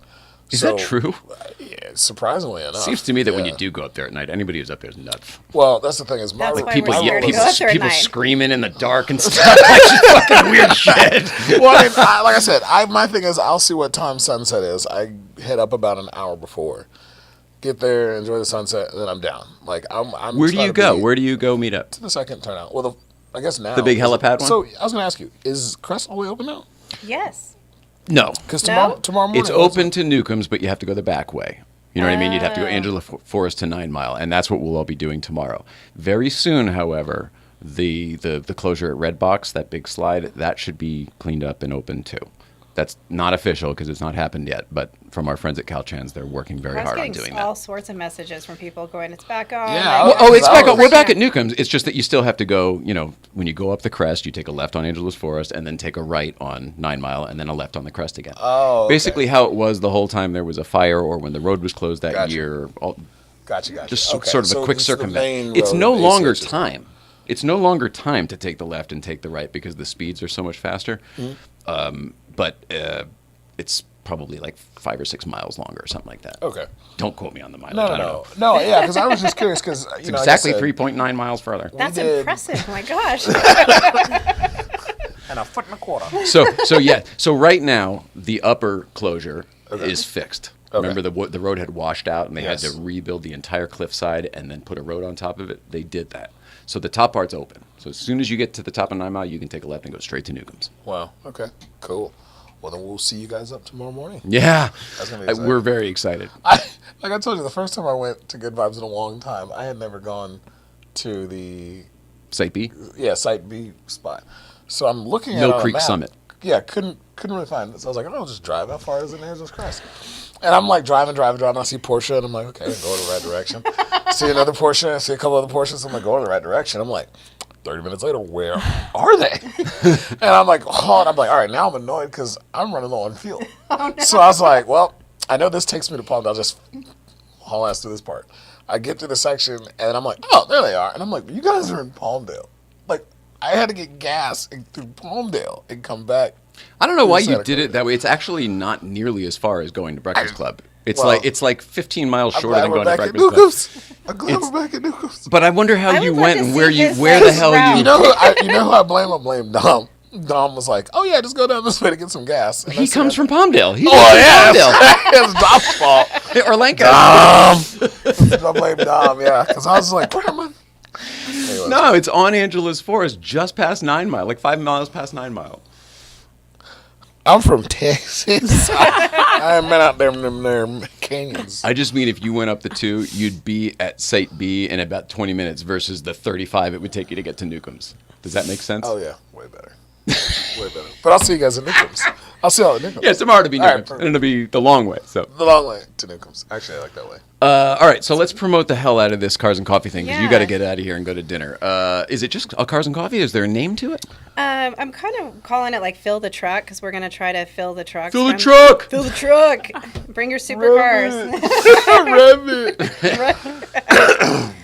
Is that true? Yeah, surprisingly enough. Seems to me that when you yeah. do go up there at night, anybody who's up there is nuts. Well, that's the thing is my That's rule- why People, we're my scared rule to is- go up there at people night. screaming in the dark and stuff. Like just fucking weird shit. Well, I mean, like I said, my thing is I'll see what time sunset is. I head up about an hour before, get there, enjoy the sunset, and then I'm down. Like I'm Where do trying you to go? be- Where do you go meet up? the second turnout? Well, I guess now The big helipad one? So I was going to ask you, is Crest all the way open now? Yes. No. Because No? tomorrow morning It's open to Newcomb's, but you have to go the back way. You know what I mean? You'd have to go Angela Forest to 9 Mile, and that's what we'll all be doing tomorrow. Very soon, however, the closure at Red Box, that big slide, that should be cleaned up and open too. That's not official because it's not happened yet, but from our friends at Caltrans, they're working very I was hard on getting doing all that. sorts of messages from people going, it's back on. Yeah, Like, Oh, it's back up. We're back Yeah. at Newcomb's. It's just that you still have to go, when you go up the crest, you take a left on Angeles Forest and then take a right on 9 Mile and then a left on the crest again. Oh, okay. Basically how it was the whole time there was a fire or when the road was closed that Gotcha. year. Gotcha. Just Okay, sort of so a quick this is the main circumvent. It's road, no longer basically. time. It's no longer time to take the left and take the right because the speeds are so much faster. But it's probably like 5 or 6 miles longer or something like that. Okay. Don't quote me on the mileage. No, I don't know. no. Yeah, because I was just curious because, It's exactly 3.9 miles further. That's did- impressive. Oh my gosh. quarter. So right now the upper closure Okay. is fixed. Okay. Remember the road had washed out and they Yes. had to rebuild the entire cliffside and then put a road on top of it. They did that. So the top part's open. So as soon as you get to the top of 9 Mile, you can take a left and go straight to Newcomb's. Wow. Okay. Cool. Well, then we'll see you guys up tomorrow morning. Yeah. That's gonna be exciting. We're very excited. Like I told you, the first time I went to Good Vibes in a long time, I had never gone to the Site B? Site B spot. So I'm looking at Mill it on a Creek map. Summit. Yeah, couldn't really find it. So I was like, I'll just drive. How far is it? And there's this Crest. And I'm like driving. I see Porsche, and I'm like, okay, go in the right direction. See another Porsche. I see a couple other Porsches. I'm like, go in the right direction. I'm like, 30 minutes later, where are they? And I'm like, oh, and I'm like, all right, now I'm annoyed because I'm running low on fuel. Oh, no. So I was like, well, I know this takes me to Palmdale. I'll just haul ass through this part. I get through the section, and I'm like, oh, there they are. And I'm like, you guys are in Palmdale. Like, I had to get gas through Palmdale and come back. I don't know why you Santa did Cruz. it that way. It's actually not nearly as far as going to Breakfast Club. It's well, like 15 miles I'm shorter glad than we're going to back at Breakfast Club. Newcomb's. I'm glad we're back at Newcomb's. But I wonder how I you would love went to and see where you his where the first hell route. you. You know who I blame? I blame Dom. Dom was like, "Oh yeah, just go down this way to get some gas." And I He said, comes from Palmdale. He's Oh yeah, Palmdale. it's Dom's fault. Or Lancaster. I blame Dom. Yeah, because I was like, "Where am I?" Anyways. No, it's on Angela's Forest, just past 9 Mile, like 5 miles past 9 Mile. I'm from Texas. I haven't been out there in them canyons. I just mean if you went up the 2, you'd be at Site B in about 20 minutes versus the 35 it would take you to get to Newcomb's. Does that make sense? Oh yeah, way better. Way better. But I'll see you guys at Newcomb's. I'll see y'all at Newcomb's. Yeah, tomorrow to be All right, Newcomb's, perfect. and it'll be the long way. So, The long way to Newcomb's. Actually, I like that way. all right, so let's promote the hell out of this Cars and Coffee thing because you Yeah. got to get out of here and go to dinner. Is it just a Cars and Coffee? Is there a name to it? I'm kind of calling it like fill the truck because we're gonna try to fill the truck. Fill the truck. Fill the truck. Bring your supercars.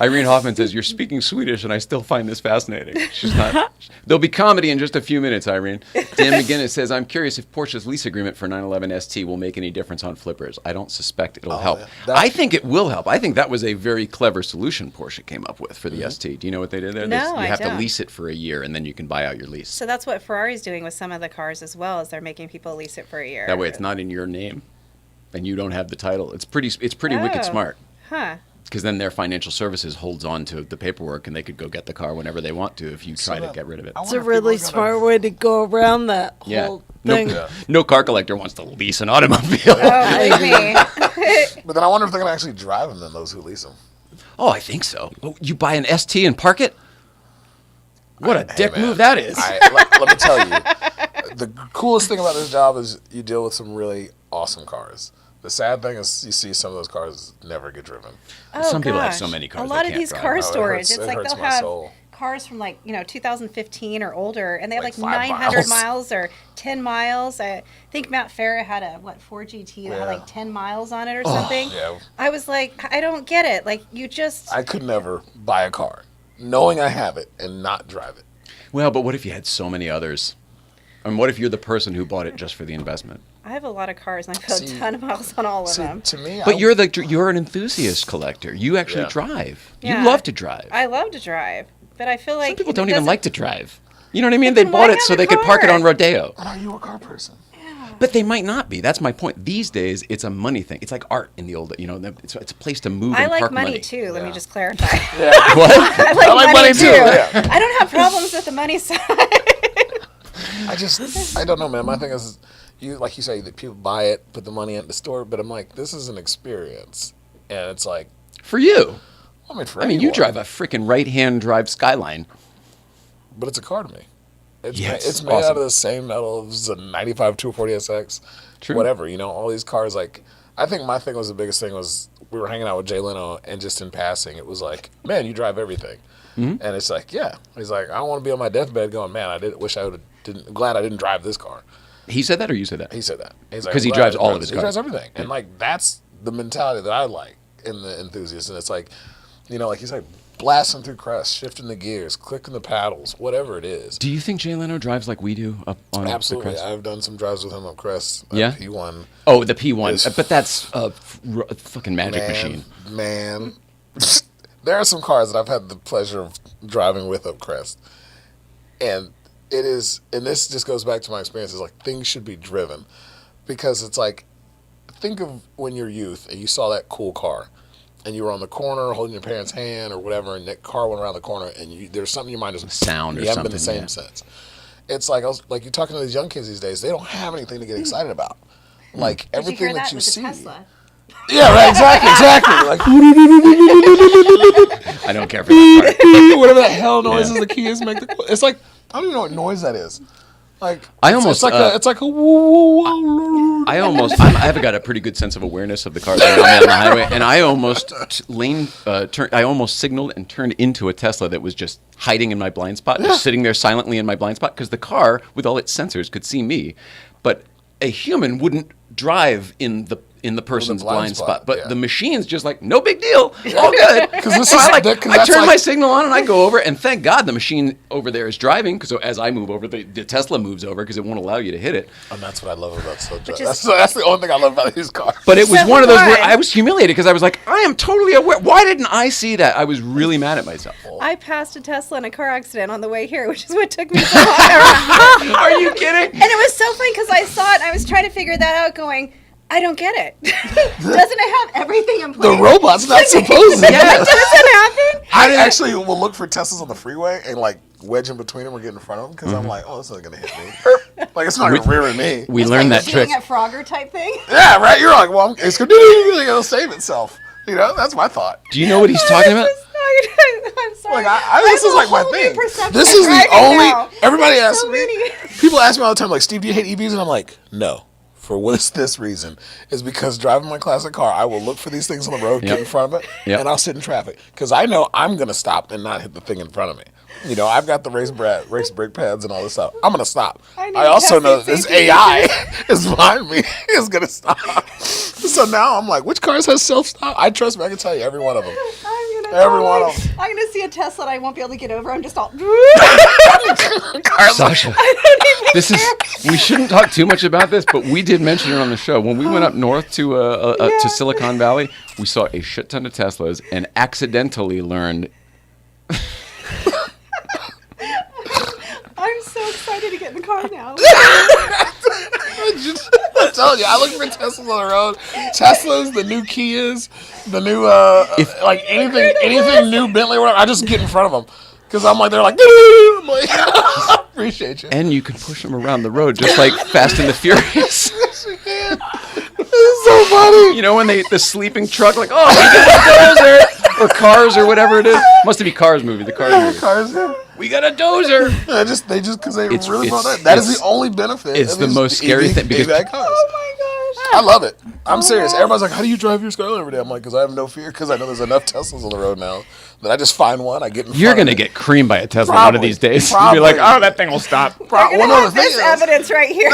Irene Hoffman says, "You're speaking Swedish, and I still find this fascinating." She's not. There'll be comedy in just a few minutes, Irene. Dan McGinnis says, "I'm curious if Porsche's lease agreement for 911 ST will make any difference on flippers. I don't suspect it'll help. yeah. I think it will help. I think that was a very clever solution Porsche came up with for the ST. Do you know what they did there? No, you I have to don't. lease it for a year, and then you can buy out your lease. So that's what Ferrari's doing with some of the cars as well, is they're making people lease it for a year. That way, it's not in your name, and you don't have the title. It's pretty wicked Oh. smart." Huh. Because then their financial services holds on to the paperwork, and they could go get the car whenever they want to if you try to get rid of it. It's a really smart way to go around that whole No, thing. no car collector wants to lease an automobile. Oh, believe me. But then I wonder if they're gonna actually drive them. Then those who lease them. Oh, I think so. Oh, you buy an ST and park it? What a dick man. move that is. Let me tell you, the coolest thing about this job is you deal with some really awesome cars. The sad thing is you see some of those cars never get driven. Oh, Some people have gosh. so many cars A they lot of can't these drive. car Oh, it storage, hurts- it's it like hurts they'll my have soul. cars from 2015 or older, and they have Like 5 900 miles. miles or 10 miles. I think Matt Farah had a 4GT that had Yeah. like 10 miles on it or something. Yeah, I was like, I don't get it. Like you just I could never buy a car knowing I have it and not drive it. Well, but what if you had so many others? And what if you're the person who bought it just for the investment? I have a lot of cars and I put See- a ton of miles on all of See, them. to me, But you're an enthusiast collector. You actually Yeah. drive. Yeah. You love to drive. I love to drive, but I feel like Some people it don't even doesn't- like to drive. You know what I mean? They then why bought it have so a they could park it car? on Rodeo. are you a car person? But they might not be. That's my point. These days, it's a money thing. It's like art in the old, it's a place to move I and like park money money. too. Let me Yeah. just clarify. What? I like money too. Yeah. I don't have problems with the money side. I don't know, man. My thing is, like you say, that people buy it, put the money in the store, but I'm like, this is an experience, and it's like, For you. I mean, for I mean, you anyone, drive a freaking right-hand drive Skyline. but it's a car to me. It's Yeah, made, it's it's made awesome. out of the same metal as a 95 240 SX, True. whatever. All these cars. Like, I think my thing was the biggest thing was we were hanging out with Jay Leno, and just in passing, it was like, man, you drive everything, and it's like, yeah. He's like, I don't want to be on my deathbed going, man, glad I didn't drive this car. He said that or you said that? He said that. He's like, 'Cause he "I'm glad drives I all of his He cars. drives everything. And, like, that's the mentality that I like in the enthusiast. And it's like, like you said, blasting through Crest, shifting the gears, clicking the paddles, whatever it is. Do you think Jay Leno drives like we do up on Absolutely. the Crest? I've done some drives with him up Crest. Yeah? P1. Oh, the P1. Is- But that's a fucking magic machine. Man. There are some cars that I've had the pleasure of driving with up Crest. And it is, and this just goes back to my experience, is like things should be driven. Because it's like, think of when you're youth and you saw that cool car and you were on the corner holding your parents' hand or whatever, and that car went around the corner and there's something in your mind, there's sound or you haven't something, been the same since. It's like, like you're talking to these young kids these days, they don't have anything to get excited about. Like everything that you see. Tesla? Yeah, right, exactly. Like, I don't care for that part. whatever the hell noises the keys make. It's like, I don't even know what noise that is. Like it's like a I've got a pretty good sense of awareness of the cars when I'm on the highway, and I almost signaled and turned into a Tesla that was just hiding in my blind spot, just sitting there silently in my blind spot, because the car with all its sensors could see me, but a human wouldn't drive in the person's blind spot. But the machine's just like, no big deal, all good. I turn my signal on and I go over, and thank God the machine over there is driving, because as I move over, the Tesla moves over because it won't allow you to hit it. And that's what I love about that's the only thing I love about these cars. But it was one of those where I was humiliated because I was like, I am totally aware. Why didn't I see that? I was really mad at myself. I passed a Tesla in a car accident on the way here, which is what took me so long. Are you kidding? And it was so funny because I saw it and I was trying to figure that out going, I don't get it. Doesn't it have everything in place? The robot's not supposed to. Doesn't happen? I actually will look for Teslas on the freeway and like wedge in between them or get in front of them because I'm like, oh, this isn't going to hit me. Like, it's not going to rear me. We learned that trick. At Frogger type thing? Yeah, right? You're like, well, it's going to save itself. You know, that's my thought. Do you know what he's talking about? I'm sorry. Like, this is like my thing. This is the only, everybody asks me, people ask me all the time, like, Steve, do you hate EVs? And I'm like, no. For this reason is because driving my classic car, I will look for these things on the road, get in front of it, and I'll sit in traffic because I know I'm going to stop and not hit the thing in front of me. You know, I've got the race brake pads and all this stuff. I'm going to stop. I also know that this AI is behind me is going to stop. So now I'm like, which cars has self-stop? I trust me. I can tell you every one of them. Every one of them. I'm going to see a Tesla and I won't be able to get over. I'm just all... Sasha, we shouldn't talk too much about this, but we did mention it on the show. When we went up north to Silicon Valley, we saw a shit ton of Teslas and accidentally learned... I'm so excited to get in the car now. I'm telling you, I look for Teslas on the road. Teslas, the new Kias, the new like anything new Bentley, whatever. I just get in front of them because I'm like, they're like, I'm like, appreciate you. And you can push them around the road just like Fast and the Furious. Yes, you can. This is so funny. You know when the sleeping truck, like, oh, we got a dozer, or Cars or whatever it is. Must be Cars movie. The Cars movie. Cars. We got a dozer. They just because they really brought that. That is the only benefit. It's the most scary thing because. Oh my gosh! I love it. I'm serious. Everybody's like, "How do you drive your Skyline every day?" I'm like, "Because I have no fear. Because I know there's enough Teslas on the road now that I just find one. I get in. You're gonna get creamed by a Tesla one of these days. You'll be like, "Oh, that thing will stop." There's evidence right here.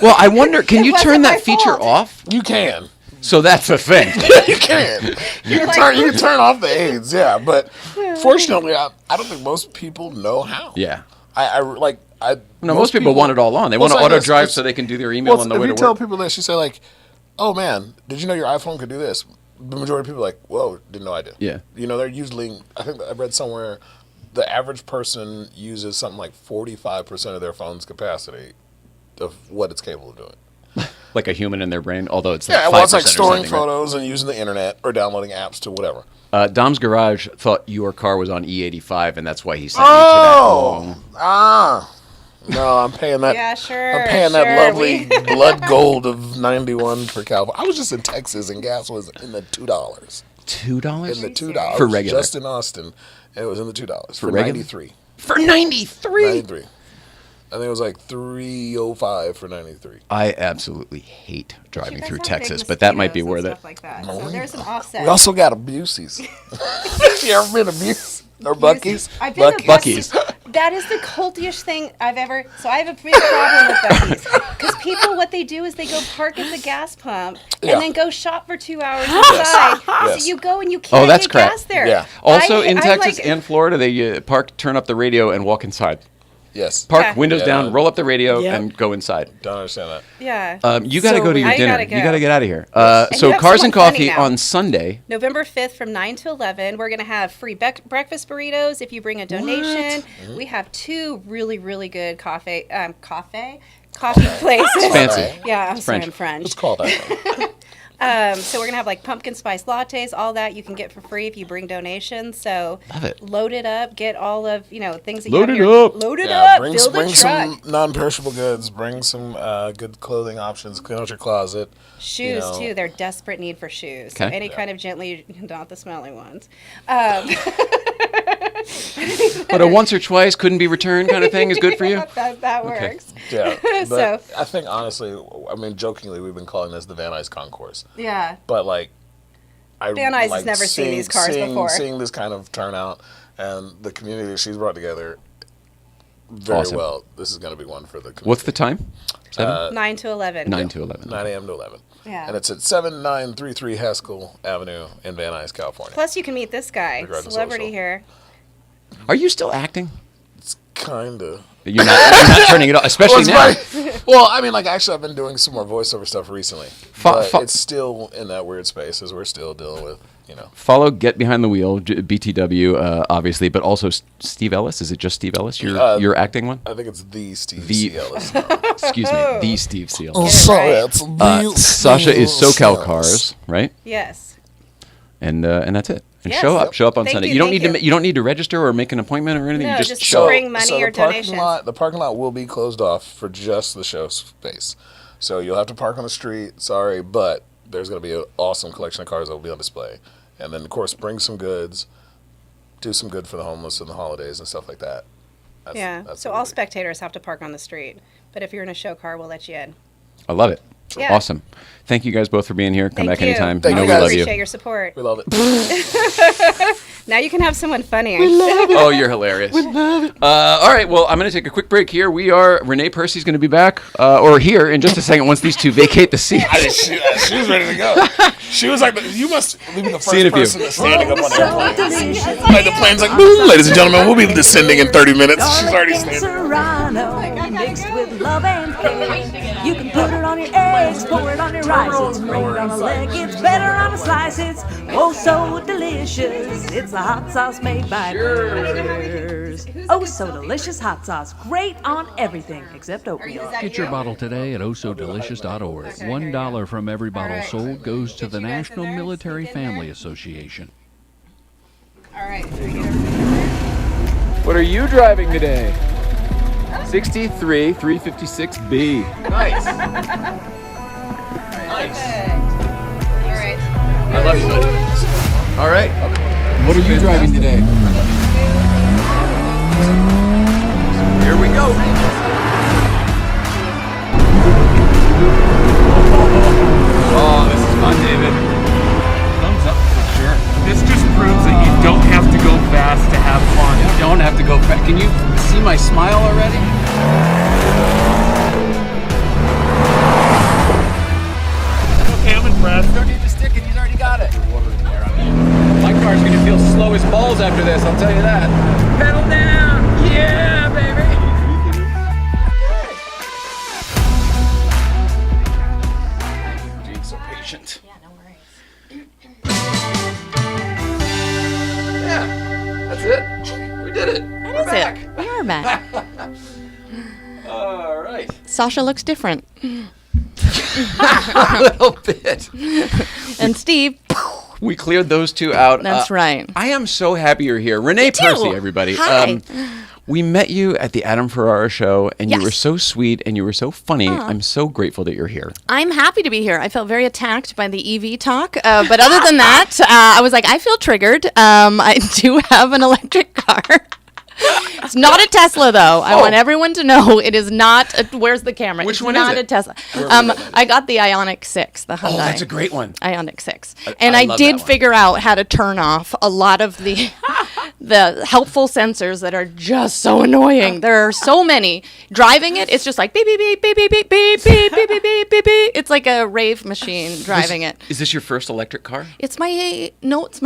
Well, I wonder, can you turn that feature off? You can. So that's the thing. You can. You can turn off the aids, yeah. But fortunately, I don't think most people know how. Yeah. Most people want it all on. They want to auto drive so they can do their email on the way to work. If you tell people this, you say like, "Oh man, did you know your iPhone could do this?" The majority of people are like, "Whoa, didn't know I did." Yeah. You know, they're usually. I think I read somewhere, the average person uses something like 45% of their phone's capacity of what it's capable of doing. Like a human in their brain, although it's like 5% well, it's like storing right? photos and using the internet or downloading apps to whatever. Dom's Garage thought your car was on E85, and that's why he sent you to that. No, I'm paying that. Yeah, sure. I'm paying that lovely blood gold of 91 for California. I was just in Texas, and gas was in the $2. $2? In the $2 for regular. Just in Austin, and it was in the $2 for regular? 93. For 93. 93. I think it was like $305 for 93. I absolutely hate driving through Texas, but that might be where that. Like that. So there's an offset. We also got Abusies. You ever been Abuse or Buc-ee's? I've been to Buc-ee's. That is the cultish thing I've ever. So I have a big problem with Buc-ee's because people, what they do is they go park at the gas pump and then go shop for 2 hours inside. Yes. So you go and you can't that's get crap. gas there. Yeah. Also in Texas and Florida, they turn up the radio and walk inside. Yes. Park, Yeah. windows down, roll up the radio, Yep. and go inside. Don't understand that. Yeah. You got to So go to your I dinner. gotta go. You got to get out of here. And So you have Cars and someone funny Coffee now. on Sunday. November 5th from 9 to 11. We're going to have free breakfast burritos if you bring a donation. We have 2 really, really good coffee places. It's fancy. Yeah, I'm It's sorry, French. I'm French. Let's call that. So we're going to have like pumpkin spice lattes, all that you can get for free if you bring donations. So Love it. load it up, get all of, things that Load you it have up. Load it Yeah, up, fill the bring truck. some non-perishable goods. Bring some good clothing options. Clean out your closet. Shoes, you know. too. They're desperate need for shoes. So Okay. any kind of gently, not the smelly ones. But a once or twice couldn't be returned kind of thing is good for you? That works. Yeah, but So- I think honestly, I mean, jokingly, we've been calling this the Van Nuys Concourse, Yeah. but like, Van Nuys has never seen these cars before. Seeing this kind of turnout and the community that she's brought together very Awesome. well. This is going to be one for the community. What's the time? 7? 9 to 11. 9 to 11. 9 a.m. to 11. Yeah. And it's at 7933 Haskell Avenue in Van Nuys, California. Plus, you can meet this guy, Regarding celebrity social. here. Are you still acting? It's kind of. You're not turning it off, especially now. Well, I mean, like, actually, I've been doing some more voiceover stuff recently. But Fo- it's still in that weird space as we're still dealing with, Follow Get Behind the Wheel, BTW, obviously, but also Steve Ellis. Is it just Steve Ellis, your acting one? I think it's the Steve The- C. Ellis. Excuse me, the Steve Seal. Get it right. it's the Sasha is Steve SoCalCars, right? Yes. And that's it. And Yes. show up on Thank Sunday. you, You don't thank need to you. you don't need to register or make an appointment or anything. No, you just just show up. bring money or donations. The parking lot will be closed off for just the show space. So you'll have to park on the street. Sorry, but there's going to be an awesome collection of cars that will be on display. And then, of course, bring some goods, do some good for the homeless in the holidays and stuff like that. That's So what all we do. spectators have to park on the street. But if you're in a show car, we'll let you in. I love it. Yeah. Awesome. Thank you guys both for being here. Come Thank back you. anytime. Thank you know you we guys. love you. Appreciate your support. We love it. Now you can have someone funny. Oh, you're hilarious. All right, well, I'm going to take a quick break here. Renee Percy's going to be back, or here in just a second once these two vacate the seat. She was ready to go. She was like, you must be the See you in a first few. person that's standing up on airplanes. Like the plane's like, "Boo, ladies and gentlemen, we'll be descending in 30 minutes. She's already standing. Serrano mixed with love and care. You can put it on your eggs, pour it on your rice. It's great on a leg, it's better on a slice. It's oh so delicious. It's the hot sauce made by Bears. Oh so delicious hot sauce, great on everything except oatmeal. Get your bottle today at ohsodelicious.org. $1 from every bottle sold goes to the National Military Family Association. All right. What are you driving today? 63 356B. Nice. All right. I love you, buddy. All right. What are you driving today? Here we go. Oh, this is fun, David. Thumbs up for sure. This just proves that you don't have to go fast to have fun. You don't have to go fast. Can you see my smile already? Okay, I'm impressed. Don't need to stick it. He's already got it. My car's gonna feel slow as balls after this. I'll tell you that. Pedal down. Yeah, baby. Being so patient. Yeah, no worries. Yeah, that's it. We did it. That is it. We are back. All right. Sasha looks different. A little bit. And Steve, We cleared those two out. that's right. I am so happy you're here. Renee too. Percy, everybody. Hi. We met you at the Adam Ferrara show, and you Yes. were so sweet and you were so funny. I'm so grateful that you're here. I'm happy to be here. I felt very attacked by the EV talk. But other than that, I was like, I feel triggered. I do have an electric car. It's not a Tesla, though. I want everyone to know it is not. Where's the camera? Which it's one is not it? a Tesla. I got the Ioniq 6, the Hyundai. Oh, that's a great one. Ioniq 6. And I I love did that one. figure out how to turn off a lot of the helpful sensors that are just so annoying. There are so many. Driving it, it's just like beep, beep, beep, beep, beep, beep, beep, beep, beep, beep, beep, beep, beep. It's like a rave machine driving it. Is this your first electric car? It's my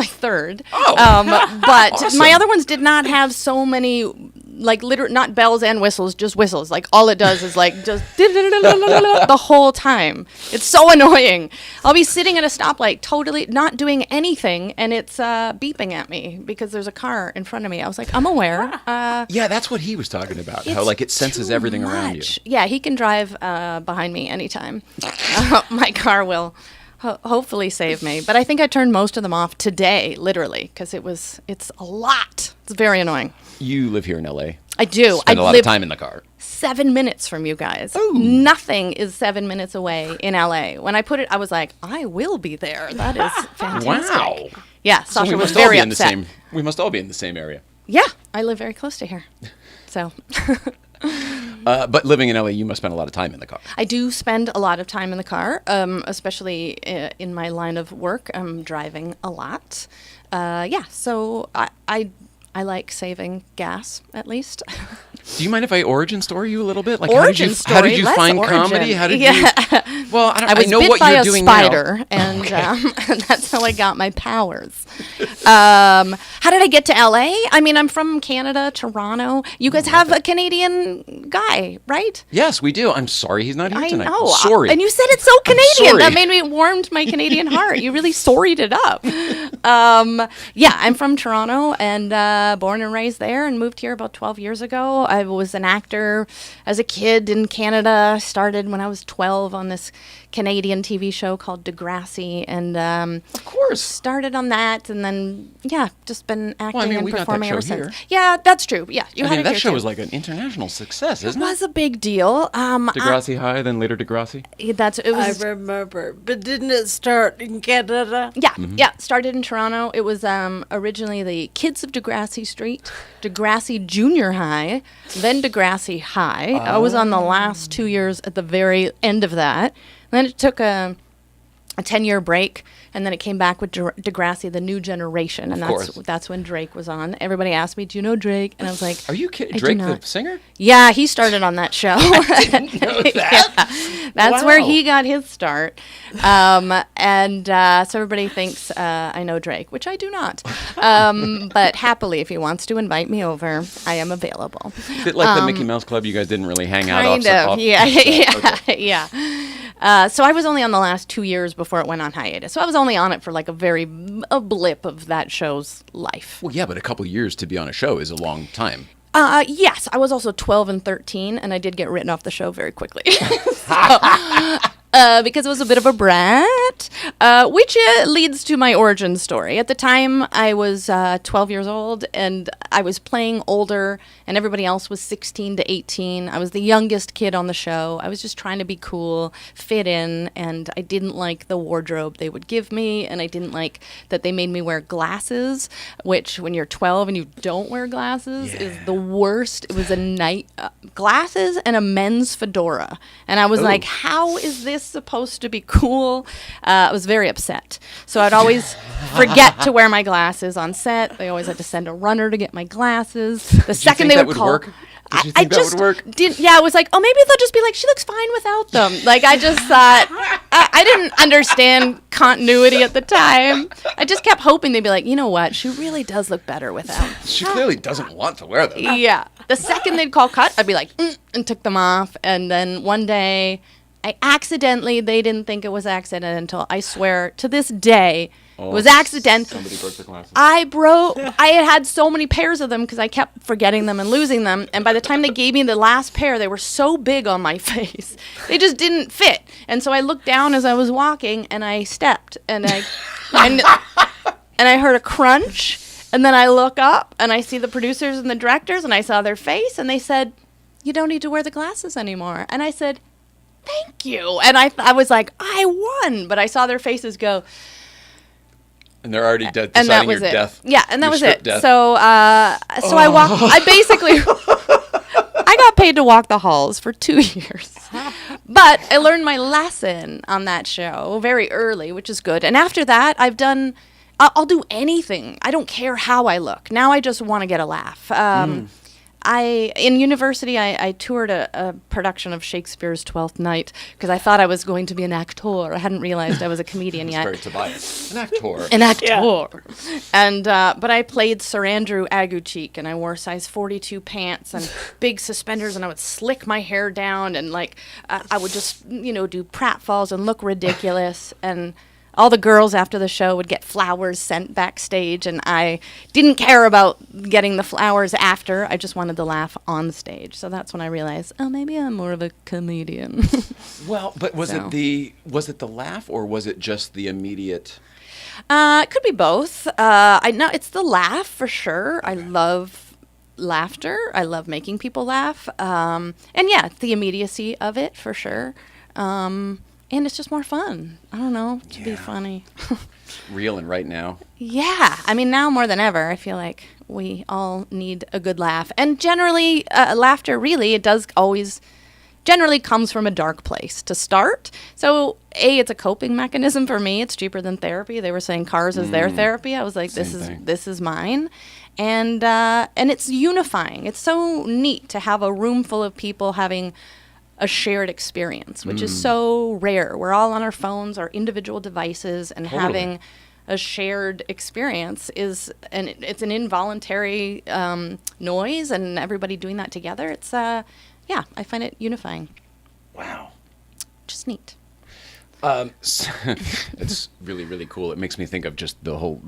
third. Oh, but awesome. my other ones did not have so many like not bells and whistles, just whistles. Like all it does is like just the whole time. It's so annoying. I'll be sitting at a stoplight, totally not doing anything, and it's beeping at me because there's a car in front of me. I was like, I'm aware. Yeah, that's what he was talking about. How It's like it senses everything around you. much. Yeah, he can drive behind me anytime. My car will hopefully save me. But I think I turned most of them off today, literally, because it's a lot. It's very annoying. You live here in LA. I do. Spend I a lot of time in the car. 7 minutes from you guys. Nothing is 7 minutes away in LA. When I put it, I was like, I will be there. That is fantastic. Wow. Yeah, So Sasha we was must all very be in the upset. same. We must all be in the same area. Yeah, I live very close to here. So But living in LA, you must spend a lot of time in the car. I do spend a lot of time in the car, especially in my line of work. I'm driving a lot. So I like saving gas, at least. Do you mind if I origin story you a little bit? Like Origin how did story? you Let's find origin. comedy? How did Yeah. you? Well, I I was know bit what by you're a doing spider, now. and that's how I got my powers. How did I get to LA? I mean, I'm from Canada, Toronto. You guys have a Canadian guy, right? Yes, we do. I'm sorry he's not here I tonight. know. Sorry. And you said it so Canadian. sorry. That made me warmed my Canadian heart. You really sorried it up. I'm from Toronto and born and raised there and moved here about 12 years ago. I was an actor as a kid in Canada. Started when I was 12 on this Canadian TV show called Degrassi, and Of course. started on that, and then just been acting I mean, and we got that performing show ever here. since. Yeah, that's true. Yeah, you I had mean, it that here show too. was like an international success, It isn't it? was a big deal. Degrassi High, then later Degrassi. It I was remember. But didn't it start in Canada? Yeah, started in Toronto. It was originally the Kids of Degrassi Street, Degrassi Junior High, then Degrassi High. I was on the last 2 years at the very end of that. And then it took a 10-year break, and then it came back with Degrassi, the new generation, and course. that's when Drake was on. Everybody asked me, "Do you know Drake?" And I was like, Are you kidding? I do Drake, not. the singer? Yeah, he started on that show. Yeah, that's where Wow. he got his start. So everybody thinks I know Drake, which I do not. But happily, if he wants to invite me over, I am available. Bit like the Mickey Mouse Club, you guys didn't really hang out Kind off of, yeah. Okay. Yeah. So I was only on the last 2 years before it went on hiatus. So I was only on it for like a blip of that show's life. Well, yeah, but a couple years to be on a show is a long time. Yes, I was also 12 and 13, and I did get written off the show very quickly. Because it was a bit of a brat, which leads to my origin story. At the time, I was 12 years old, and I was playing older, and everybody else was 16 to 18. I was the youngest kid on the show. I was just trying to be cool, fit in, and I didn't like the wardrobe they would give me, and I didn't like that they made me wear glasses, which when you're 12 and you don't wear glasses is the worst. It was a night glasses and a men's fedora, and I was like, how is this supposed to be cool? I was very upset. So I'd always forget to wear my glasses on set. They always had to send a runner to get my glasses. The second they that would would call, work? Did you I think that just would work? didn't. Yeah, I was like, oh, maybe they'll just be like, she looks fine without them. Like I just thought, I didn't understand continuity at the time. I just kept hoping they'd be like, you know what, she really does look better without. She clearly doesn't want to wear them. Yeah. The second they'd call cut, I'd be like, and took them off. And then one day, they didn't think it was accidental. I swear, to this day, it was accidental. Somebody broke the glasses. I had so many pairs of them because I kept forgetting them and losing them. And by the time they gave me the last pair, they were so big on my face. They just didn't fit. And so I looked down as I was walking and I stepped and and I heard a crunch. And then I look up and I see the producers and the directors and I saw their face and they said, "You don't need to wear the glasses anymore." And I said, "Thank you." And I was like, I won. But I saw their faces go. And they're already dead. And that deciding was your it. death. Yeah, and that Your was script it. death. So I walked. I basically I got paid to walk the halls for 2 years. But I learned my lesson on that show very early, which is good. And after that, I'll do anything. I don't care how I look. Now I just want to get a laugh. in university, I toured a production of Shakespeare's Twelfth Night because I thought I was going to be an actor. I hadn't realized I was a comedian yet. Very Tobias. An actor. An actor. And but I played Sir Andrew Aguecheek, and I wore size 42 pants and big suspenders, and I would slick my hair down, and like I would just do pratfalls and look ridiculous, and all the girls after the show would get flowers sent backstage, and I didn't care about getting the flowers after. I just wanted to laugh on stage. So that's when I realized, oh, maybe I'm more of a comedian. Well, but was it the laugh, or was it just the immediate? It could be both. I know it's the laugh for sure. I love laughter. I love making people laugh. And yeah, the immediacy of it for sure. And it's just more fun. I don't know, to be funny. Real and right now. Yeah. I mean, now more than ever, I feel like we all need a good laugh. And generally, laughter really, it does always generally comes from a dark place to start. So, it's a coping mechanism for me. It's cheaper than therapy. They were saying cars is their therapy. I was like, this is mine. And it's unifying. It's so neat to have a room full of people having a shared experience, which is so rare. We're all on our phones, our individual devices, and having a shared experience it's an involuntary noise, and everybody doing that together. It's I find it unifying. Wow. Just neat. It's really, really cool. It makes me think of just the whole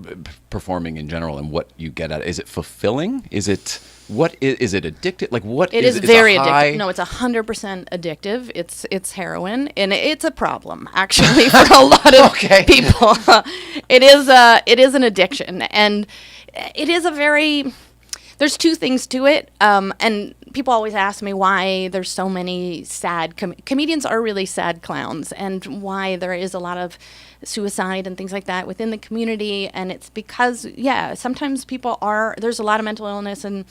performing in general and what you get at it. Is it fulfilling? Is it addictive? Like what it is very addictive. No, it's 100% addictive. It's heroin, and it's a problem actually for a lot of people. It is an addiction, and it is a very. There's two things to it, and people always ask me why there's so many sad comedians are really sad clowns, and why there is a lot of suicide and things like that within the community. And it's because, sometimes there's a lot of mental illness, and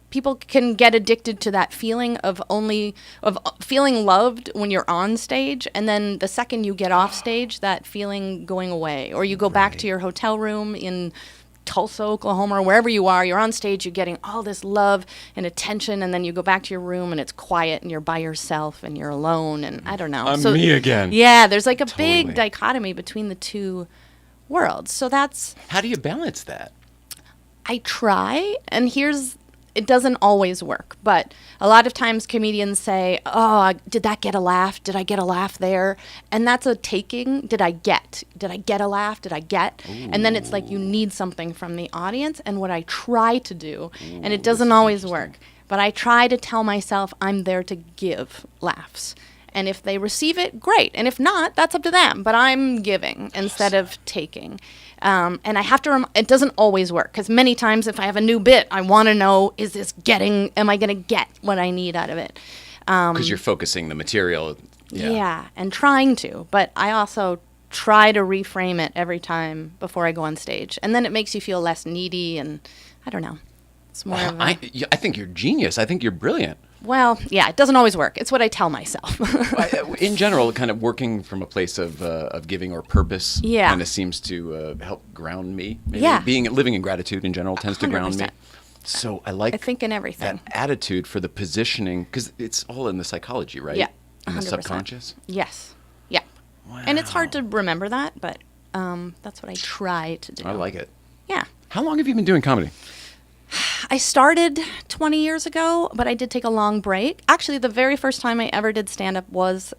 people can get addicted to that feeling of feeling loved when you're on stage, and then the second you get off stage, that feeling going away, or you go back to your hotel room in Tulsa, Oklahoma, or wherever you are, you're on stage, you're getting all this love and attention, and then you go back to your room and it's quiet and you're by yourself and you're alone, and I don't know. I'm me again. Yeah, there's like a big dichotomy between the two worlds. So that's... How do you balance that? I try, and it doesn't always work, but a lot of times comedians say, oh, did that get a laugh? Did I get a laugh there? And that's a taking. Did I get a laugh? Did I get? Ooh. And then it's like you need something from the audience. And what I try to do, and it doesn't always work, but I try to tell myself I'm there to give laughs. And if they receive it, great. And if not, that's up to them. But I'm giving instead of taking. And I have to, it doesn't always work. Because many times if I have a new bit, I want to know, am I going to get what I need out of it? Because you're focusing the material. Yeah, and trying to. But I also try to reframe it every time before I go on stage. And then it makes you feel less needy, and I don't know. It's more of I think you're genius. I think you're brilliant. Well, yeah, it doesn't always work. It's what I tell myself. In general, kind of working from a place of giving or purpose kind of seems to help ground me. Maybe living in gratitude in general tends 100%. To ground me. So I think in everything. That attitude for the positioning, because it's all in the psychology, right? Yeah, 100%. In the subconscious? Yes. Yeah. Wow. And it's hard to remember that, but that's what I try to do. I like it. Yeah. How long have you been doing comedy? I started 20 years ago, but I did take a long break. Actually, the very first time I ever did stand-up was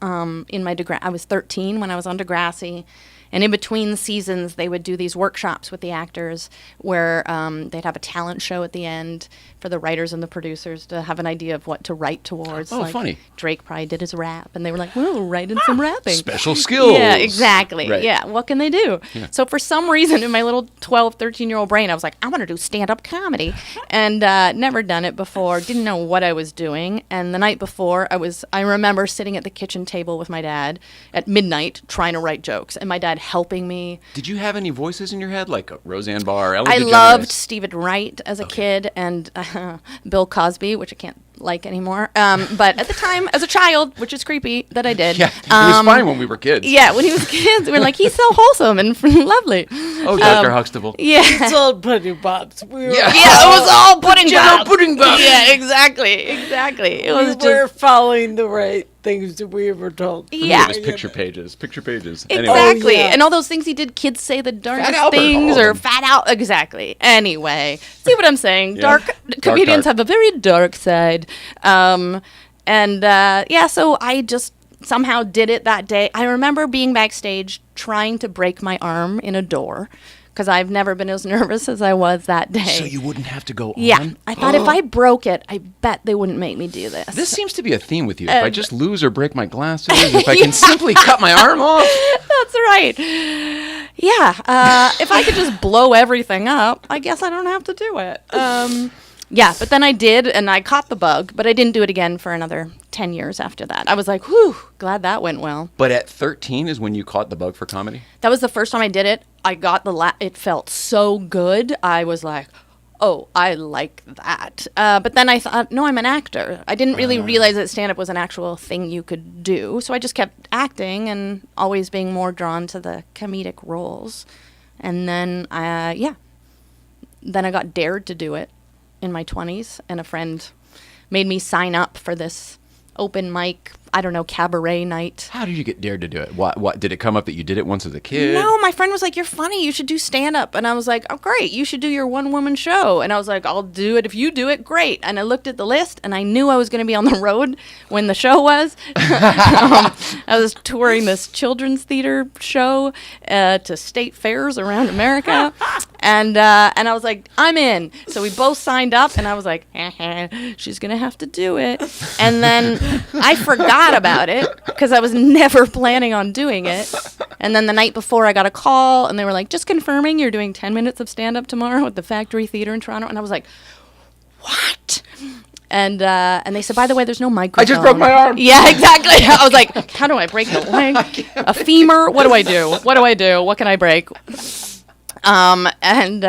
in my I was 13 when I was on Degrassi. And in between seasons, they would do these workshops with the actors where they'd have a talent show at the end for the writers and the producers to have an idea of what to write towards. Oh, funny. Drake probably did his rap, and they were like, well, write in some rapping. Special skills. Yeah, exactly. Right. Yeah, what can they do? Yeah. So for some reason, in my little 12, 13-year-old brain, I was like, I want to do stand-up comedy. And never done it before, didn't know what I was doing. And the night before, I remember sitting at the kitchen table with my dad at midnight trying to write jokes, and my dad helping me. Did you have any voices in your head, like Roseanne Barr, Ellen I DeGeneres? loved Stephen Wright as a kid, and Bill Cosby, which I can't like anymore. But at the time, as a child, which is creepy that I did. Yeah, it was fine when we were kids. Yeah, when he was kids, we were like, he's so wholesome and lovely. Oh, Dr. Huxtable. Yeah. It's all pudding pots. We were, Yeah. Yeah, it was all pudding General pops. Pudding Pops. Yeah, exactly. It was we were just following the right things that we were told. yeah. It was picture pages. Anyway. Exactly. Oh, yeah. And all those things he did, kids say the darndest Albert, things all or of them. fat out. Exactly. Anyway, see what I'm saying? Yeah. Dark comedians dark. have a very dark side. So I just somehow did it that day. I remember being backstage trying to break my arm in a door because I've never been as nervous as I was that day. So you wouldn't have to go yeah, on? I thought if I broke it, I bet they wouldn't make me do this. This seems to be a theme with you. If I just lose or break my glasses, if I can simply cut my arm off. That's right. Yeah. If I could just blow everything up, I guess I don't have to do it. Yeah, but then I did, and I caught the bug, but I didn't do it again for another 10 years after that. I was like, whew, glad that went well. But at 13 is when you caught the bug for comedy? That was the first time I did it. I got it felt so good. I was like, oh, I like that. But then I thought, no, I'm an actor. I didn't really realize that stand-up was an actual thing you could do. So I just kept acting and always being more drawn to the comedic roles. And then, then I got dared to do it in my 20s, and a friend made me sign up for this open mic, I don't know, cabaret night. How did you get dared to do it? What did it come up that you did it once as a kid? No, my friend was like, you're funny, you should do stand-up. And I was like, oh, great, you should do your one-woman show. And I was like, I'll do it if you do it, great. And I looked at the list, and I knew I was going to be on the road when the show was. I was touring this children's theater show to state fairs around America. And I was like, I'm in. So we both signed up, and I was like, she's going to have to do it. And then I forgot about it because I was never planning on doing it. And then the night before, I got a call, and they were like, just confirming you're doing 10 minutes of stand-up tomorrow at the Factory Theater in Toronto. And I was like, what? And they said, by the way, there's no microphone. I just broke my arm. Yeah, exactly. I was like, how do I break the leg? A femur? What do I do? What can I break? Yeah, and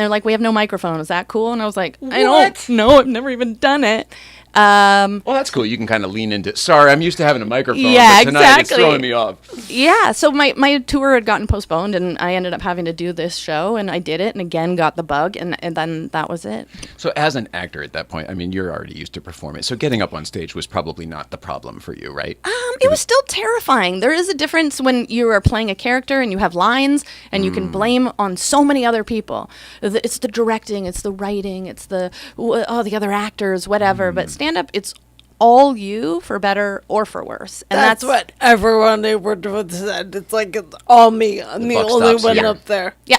they're like, we have no microphone. Is that cool? And I was like, I don't know. I've never even done it. Well, that's cool. You can kind of lean into it. Sorry, I'm used to having a microphone, Yeah, but tonight exactly. it's throwing me off. Yeah, so my tour had gotten postponed, and I ended up having to do this show, and I did it, and again got the bug, and then that was it. So as an actor at that point, I mean, you're already used to performing. So getting up on stage was probably not the problem for you, right? It was still terrifying. There is a difference when you are playing a character and you have lines, and you can blame on so many other people. It's the directing, it's the writing, it's the other actors, whatever. But stand-up, it's all you, for better or for worse. And That's what everyone they worked with said. It's like, it's all me. I'm the buck only stops one here. up there. Yeah.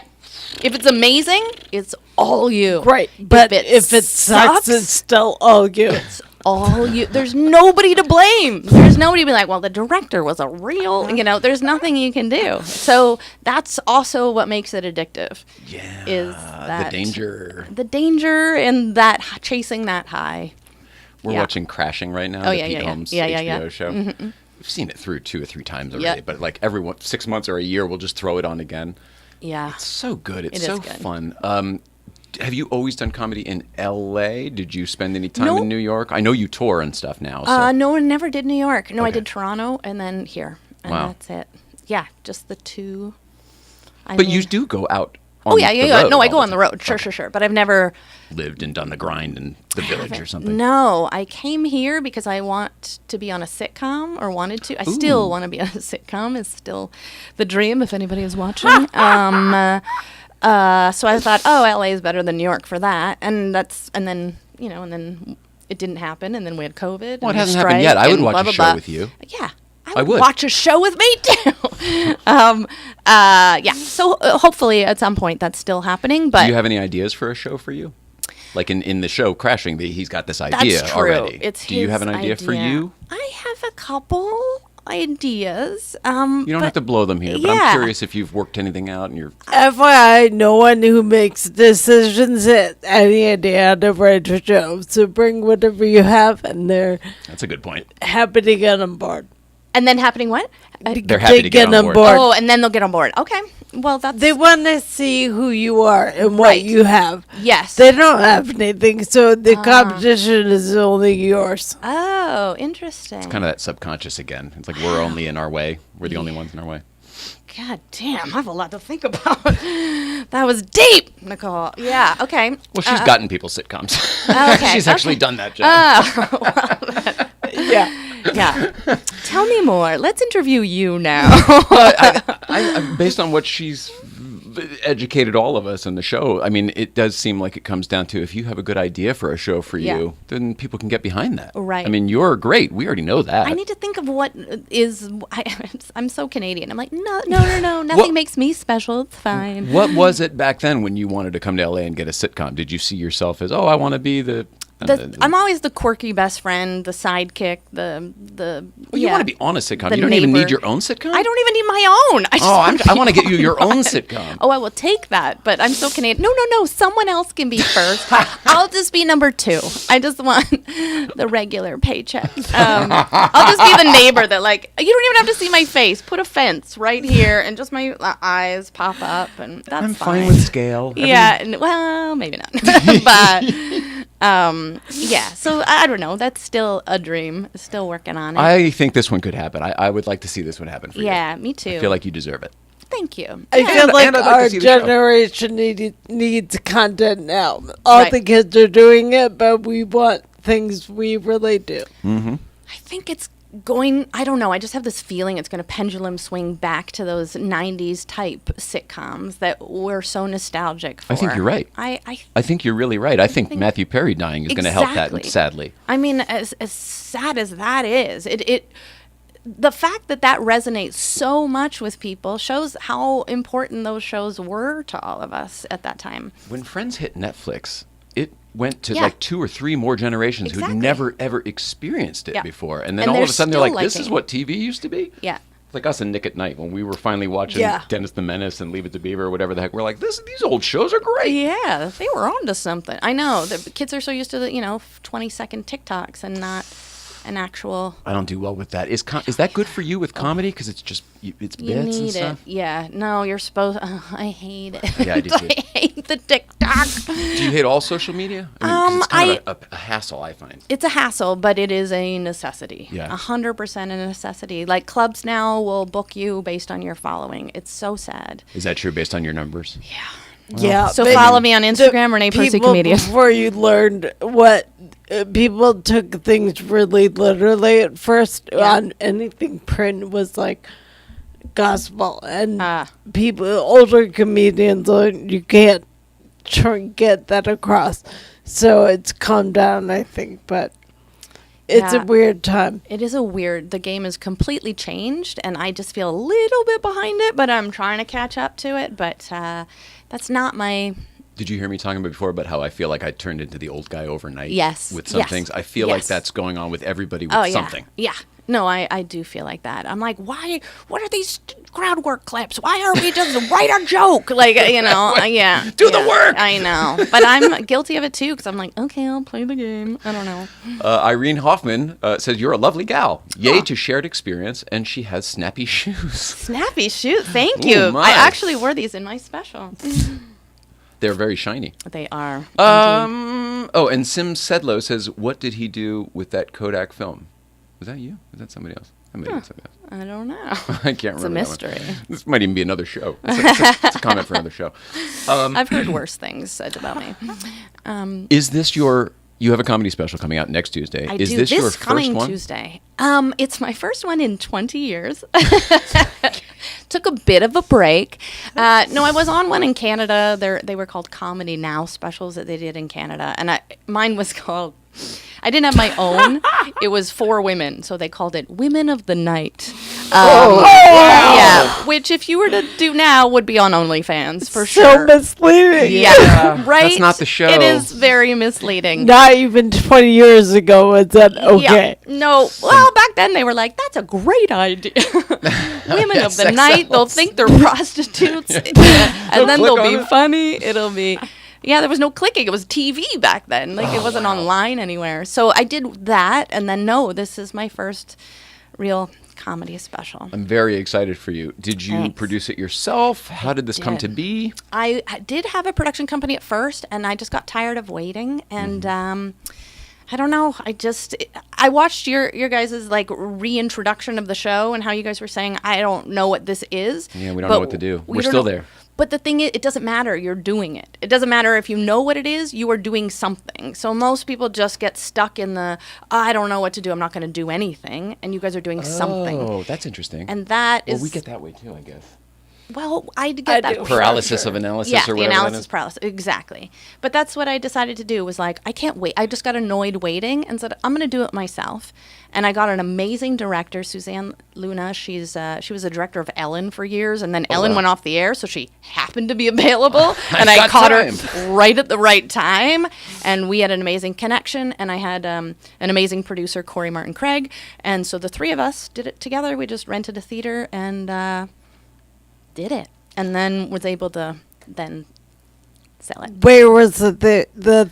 If it's amazing, it's all you. Right. But if it sucks, it's still all you. It's all you. There's nobody to blame. There's nobody to be like, well, the director was a real, there's nothing you can do. So that's also what makes it addictive. Yeah. Is that the danger. The danger and that chasing that high. We're Yeah. watching Crashing right now. Oh, the yeah, Pete yeah, yeah. Holmes Yeah, HBO yeah, yeah. show. Mm-hmm. We've seen it through 2 or 3 times Yeah. already, but like every 6 months or a year, we'll just throw it on again. Yeah. It's so good. It's It is so good. fun. Have you always done comedy in LA? Did you spend any time No. in New York? I know you tour and stuff now. So. No, I never did New York. No, I Okay. did Toronto and then here. And Wow. that's it. Yeah, just the two. But you do go out on Oh, yeah, the yeah. road No, I all go the on the time. road. Sure. But I've never Lived and done the grind in the village or something. No, I came here because I want to be on a sitcom, or wanted to. I still want to be on a sitcom. It's still the dream if anybody is watching. So I thought, LA is better than New York for that. And then it didn't happen. And then we had COVID. Well, it and hasn't the happened yet. strike I would and watch blah, a blah, show blah. with you. Yeah. I would. Watch a show with me too. Yeah. So hopefully at some point that's still happening. But Do you have any ideas for a show for you? Like in the show Crashing, he's got this idea that's true. already. It's Do you have an his idea for you? I have a couple ideas. You don't have to blow them here, but I'm yeah. curious if you've worked anything out and you're. FYI, no one who makes decisions has any idea how to write a show. So bring whatever you have, and they're That's a good point. happy to get on board. And then happening what? They're happy to get on board. Oh, and then they'll get on board. Okay. Well, that's... They want to see who you are and what Right. you have. Yes. They don't have anything, so the competition is only yours. Oh, interesting. Kind of that subconscious again. It's like we're only in our way. We're the only ones in our way. God damn, I have a lot to think about. That was deep, Nicole. Yeah, okay. Well, she's gotten people sitcoms. Okay, She's actually done that job. Yeah. Tell me more. Let's interview you now. I, based on what she's educated all of us in the show, I mean, it does seem like it comes down to if you have a good idea for a show for you, then people can get behind that. Right. I mean, you're great. We already know that. I need to think of what is... I'm so Canadian. I'm like, no. Nothing makes me special. It's fine. What was it back then when you wanted to come to LA and get a sitcom? Did you see yourself as, I want to be the... I'm always the quirky best friend, the sidekick, the. Well, you want to be on a sitcom. The You don't even need neighbor. your own sitcom? I don't even need my own. I want to get you your own sitcom. Oh, I will take that, but I'm so Canadian. No. Someone else can be first. I'll just be number 2. I just want the regular paycheck. I'll just be the neighbor that, like, you don't even have to see my face. Put a fence right here, and just my eyes pop up, and that's I'm fine with scale. Yeah, well, maybe not. But, yeah, so I don't know. That's still a dream. Still working on it. I think this one could happen. I would like to see this one happen for you. Yeah, me too. I feel like you deserve it. Thank you. I feel like and I'd like to our see the show. generation needs content now. All Right. the kids are doing it, but we want things we relate to. Mm-hmm. I think it's going, I don't know, I just have this feeling it's going to pendulum swing back to those 90s type sitcoms that we're so nostalgic for. I think you're right. I think you're really right. I think Matthew Perry dying is going to help that, Exactly. sadly. I mean, as sad as that is, the fact that resonates so much with people shows how important those shows were to all of us at that time. When Friends hit Netflix, it went to Yeah. like 2 or 3 more generations Exactly. who'd never, ever experienced it Yeah. before. And then And all they're of a sudden they're like, still this is liking what TV used to be? Yeah. Like us and Nick at Night, when we were finally watching Yeah. Dennis the Menace and Leave It to Beaver or whatever the heck, we're like, these old shows are great. Yeah, they were onto something. I know. The kids are so used to the, 20-second TikToks and not an actual... I don't do well with that. Is that good for you with comedy? Because it's just, it's bits You and need it. stuff? Yeah. No, you're supposed... I hate it. Yeah, I do too. I hate the TikTok. Do you hate all social media? I mean, 'cause it's kind of a hassle, I find. It's a hassle, but it is a necessity. Yeah. 100% a necessity. Like, clubs now will book you based on your following. It's so sad. Is that true based on your numbers? Yeah. So but follow me on Instagram, Renee Percy people Comedian. Before you learned what people took things really literally at first on anything print was like gospel, and people, older comedians, you can't get that across. So it's calmed down, I think, but it's a weird time. It is the game is completely changed, and I just feel a little bit behind it, but I'm trying to catch up to it, but that's not my... Did you hear me talking before about how I feel like I turned into the old guy overnight? Yes. With some Yes. things. I feel like Yes. that's going on with everybody with Oh, yeah. something. Yeah. No, I do feel like that. I'm like, why? What are these crowd work clips? Why aren't we just write a joke? Like, yeah. Do the work! I know. But I'm guilty of it, too, because I'm like, okay, I'll play the game. I don't know. Irene Hoffman says, you're a lovely gal. Yay to shared experience, and she has snappy shoes. Snappy shoot. Thank Ooh, you. my. I actually wore these in my special. They're very shiny. They are. And Sim Sedlow says, what did he do with that Kodak film? Was that you? Was that somebody else? I may have been somebody else. I don't know. I can't It's a remember. that one. mystery. This might even be another show. It's a comment for another show. I've heard worse things said about me. Is this you have a comedy special coming out next Tuesday. I Is do. this your This first coming one? Tuesday. It's my first one in 20 years. Took a bit of a break. No, I was on one in Canada. They were called Comedy Now specials that they did in Canada, and mine was called. I didn't have my own. It was for women, so they called it Women of the Night. Yeah, which if you were to do now would be on OnlyFans for So sure. misleading. Yeah, right. That's not the show. It is very misleading. Not even 20 years ago was that okay. Yeah. No. Well, back then they were like, "That's a great idea." Women of the sex night, they'll sells. think they're prostitutes, and then click they'll be on it. funny. It'll be. Yeah, there was no clicking. It was TV back then. Like it wasn't online anywhere. So I did that, and then this is my first real comedy special. I'm very excited for you. Did you Thanks. produce it yourself? How did this come to did. be? I did have a production company at first, and I just got tired of waiting. And I don't know. I watched your guys' like reintroduction of the show and how you guys were saying, I don't know what this is. Yeah, we don't know what to do. We're don't still know- there. But the thing is, it doesn't matter. You're doing it. It doesn't matter if you know what it is. You are doing something. So most people just get stuck in the, I don't know what to do. I'm not going to do anything. And you guys are doing something. Oh, that's interesting. And that is. well, we get that way too, I guess. Well, I get that. do. Paralysis of analysis Yeah, or the whatever that analysis is. paralysis. Exactly. But that's what I decided to do was like, I can't wait. I just got annoyed waiting and said, I'm going to do it myself. And I got an amazing director, Suzanne Luna. She was a director of Ellen for years. And then Ellen wow. went off the air, so she happened to be available. And I got caught time. her right at the right time. And we had an amazing connection. And I had an amazing producer, Corey Martin Craig. And so the three of us did it together. We just rented a theater and did it. And then was able to then sell it. Where was the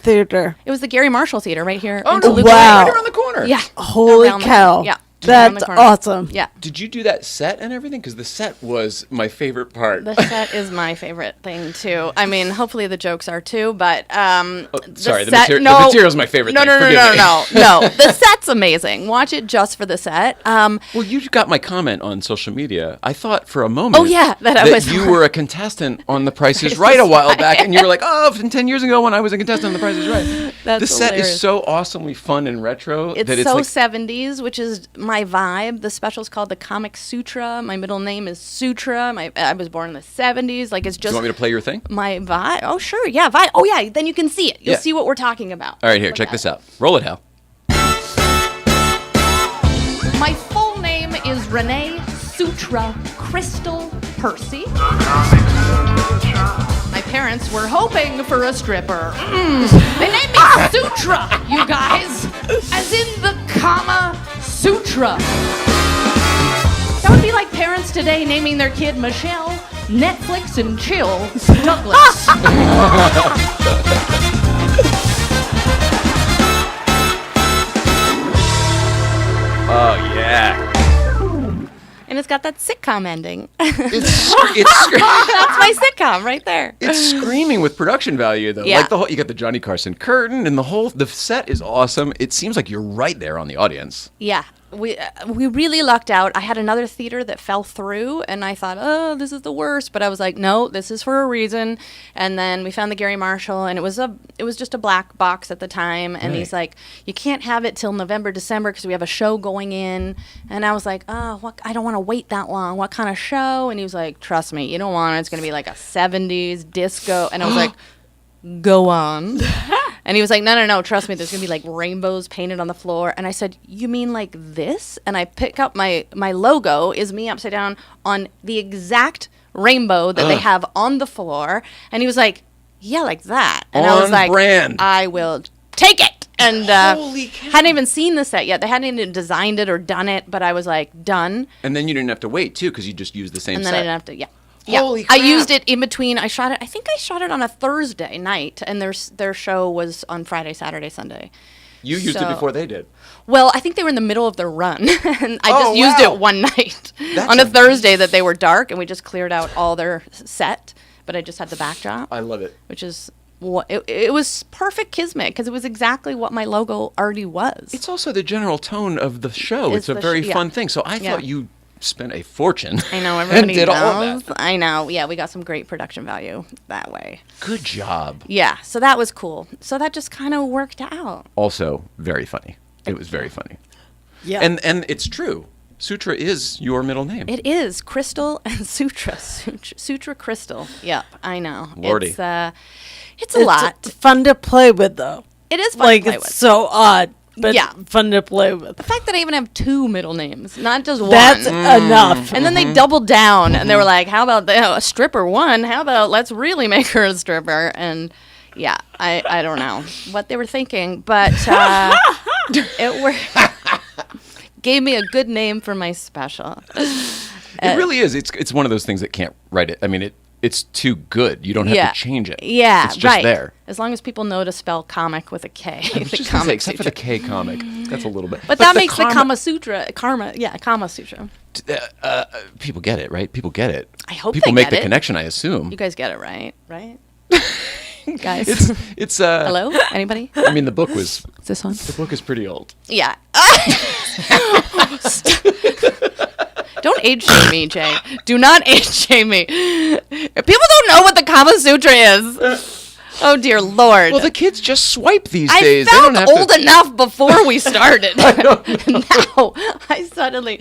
theater? It was the Gary Marshall Theater right here. Oh, in no, Toluca. wow. right around the corner. Yeah. Holy Around the cow. corner. Yeah. Around the That's corner. awesome. Yeah. Did you do that set and everything? Because the set was my favorite part. The set is my favorite thing too. I mean, hopefully the jokes are too, but sorry, the set, material's my favorite no, thing. No, no, Forgive no, me. no, no, no. The set's amazing. Watch it just for the set. Well, you got my comment on social media. I thought for a moment Oh, yeah, that I was- you were a contestant on The Price is Price Right a is while Right. back, and you were like, oh, from 10 years ago when I was a contestant on The Price is Right. That's the set hilarious. is so awesomely fun and retro It's that it's so like 70s, which is my vibe. The special's called the Comic Sutra. My middle name is Sutra. I was born in the 70s. Like, it's Do just you want me to play your thing? my vibe. Oh, sure. Yeah, vibe. Oh, yeah. Then you can see it. You'll Yeah. see what we're talking about. All right, here, Look check at this it. out. Roll it, Hal. My full name is Renee Sutra Crystal Percy. My parents were hoping for a stripper. They named me Sutra, you guys, as in the Kama Sutra. That would be like parents today naming their kid Michelle, Netflix and Chill Douglas. Oh, yeah. And it's got that sitcom ending. It's That's my sitcom right there. It's screaming with production value, though. Yeah. Like you got the Johnny Carson curtain, and the set is awesome. It seems like you're right there on the audience. Yeah, we really lucked out. I had another theater that fell through, and I thought, oh, this is the worst. But I was like, no, this is for a reason. And then we found the Gary Marshall, and it was just a black box at the time. And he's like, you can't have it till November, December because we have a show going in. And I was like, oh, I don't want to wait that long. What kind of show? And he was like, trust me, you don't want it. It's going to be like a 70s disco. And I was like, go on. And he was like, no, trust me, there's going to be like rainbows painted on the floor. And I said, you mean like this? And I pick up my logo is me upside down on the exact rainbow that they have on the floor. And he was like, yeah, like that. And I was On like, brand. I will take it. And Holy cow. hadn't even seen the set yet. They hadn't even designed it or done it, but I was like, done. And then you didn't have to wait, too, because you just used the same And then set. I didn't have to, yeah. Yeah, Holy I crap. used it in between. I think I shot it on a Thursday night, and their show was on Friday, Saturday, Sunday. You used it So- before they did. Well, I think they were in the middle of their run, and I Oh, just used wow. it one night That's on a amazing. Thursday that they were dark, and we just cleared out all their set, but I just had the backdrop, I love it. which is what it was perfect kismet because it was exactly what my logo already was. It's also the general tone of the show. It's It's a the very yeah. fun thing. So I Yeah. thought you spent a fortune. I know and everybody did knows. all of that. I know. Yeah, we got some great production value that way. Good job. Yeah, so that was cool. So that just kind of worked out. Also, very funny. It was very funny. Yeah. And it's true. Sutra is your middle name. It is Crystal and Sutra. Sutra Crystal. Yep, I know. Lordy. It's a it's lot. fun to play with, though. It is fun Like, to play it's with. so odd, but Yeah. fun to play with. The fact that I even have two middle names, not just one. That's enough. And then they doubled down and they were like, how about a stripper one? How about let's really make her a stripper? And yeah, I don't know what they were thinking, but it worked. Gave me a good name for my special. It really is. It's one of those things that can't write it. I mean, it's too good. You don't have to change it. Yeah, it's just there. As long as people know to spell comic with a K. I was just gonna say, except for the K comic. That's a little bit. But that makes the Kama Sutra, Kama Sutra. People get it, right? People get it. I hope people they make get the it. connection. I assume. You guys get it, right? Right? Guys. It's Hello? Anybody? I mean, the book was. Is this on? The book is pretty old. Yeah. Don't age shame me, Jay. Do not age shame me. People don't know what the Kama Sutra is. Oh, dear Lord. Well, the kids just swipe these I days. felt they don't have old enough before we started. Now I suddenly,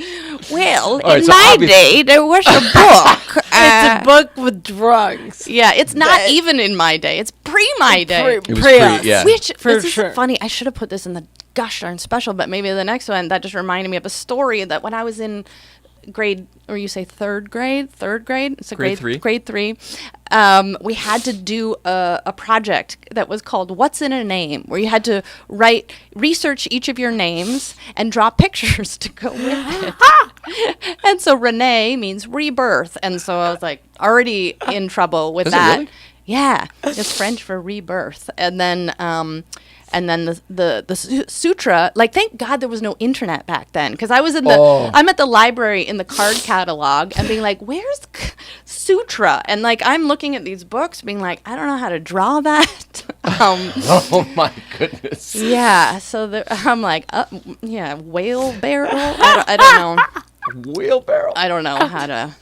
right, in so my day, there was a book. It's a book with drugs. Yeah, it's not even in my day. It's pre-my day. It was pre, yeah. Which, For this sure. is funny. I should have put this in the gosh darn special, but maybe the next one, that just reminded me of a story that when I was in grade, or you say third grade? It's a Grade three. Grade 3. We had to do a project that was called What's in a Name, where you had to research each of your names and draw pictures to go with it. And so Renee means rebirth. And so I was like already in trouble with Is it that. really? Yeah, it's French for rebirth. And then the sutra, like, thank God there was no internet back then, because I was I'm at the library in the card catalog and being like, where's sutra? And like I'm looking at these books being like, I don't know how to draw that. Oh my goodness. Yeah, so I'm like, whale barrel. I don't know. Wheelbarrow. I don't know how to.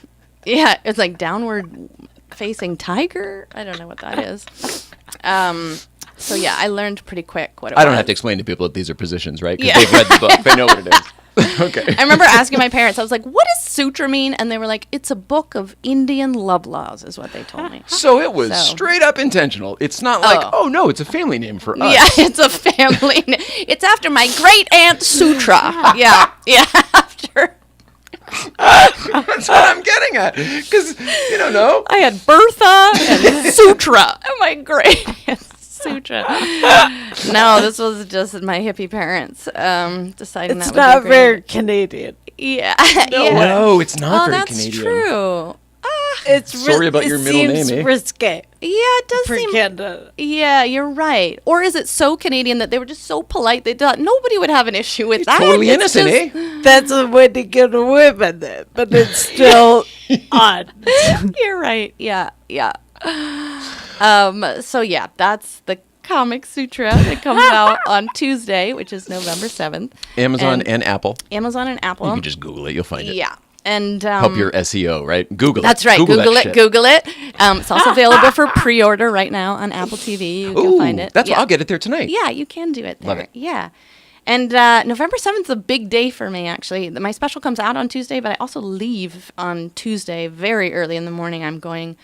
Yeah, it's like downward facing tiger. I don't know what that is. So yeah, I learned pretty quick what it was. I don't have to explain to people that these are positions, right? Because Yeah. they've read the book. They know what it is. Okay. I remember asking my parents, I was like, what does sutra mean? And they were like, it's a book of Indian love laws, is what they told me. So it was straight up intentional. It's not like, oh no, it's a family name for us. Yeah, it's a family name. It's after my great aunt Sutra. Yeah, after. That's what I'm getting at. Because you don't know. I had Bertha and Sutra. And my great aunt Sutra. No, this was just my hippie parents deciding It's that not would be very great. Canadian. Yeah. No, it's not very that's Canadian. true. It's Sorry about your middle name, seems eh? risque Yeah, it does for seem. Canada. Yeah, you're right. Or is it so Canadian that they were just so polite they thought nobody would have an issue with that? Totally It's innocent, just- eh? That's a way to get away with it, but it's still odd. You're right. Yeah. So yeah, that's the Komic Sutra that comes out on Tuesday, which is November 7th. Amazon and Apple. Amazon and Apple. You can just Google it. You'll find it. Yeah. And Help your SEO, right? Google it. that's right. Google Google that it. shit. Google it. It's also available for pre-order right now on Apple TV. You can find it. That's Yeah. I'll get it there tonight. Yeah, you can do it there. Love it. Yeah. And November 7th is a big day for me, actually. My special comes out on Tuesday, but I also leave on Tuesday very early in the morning. I'm going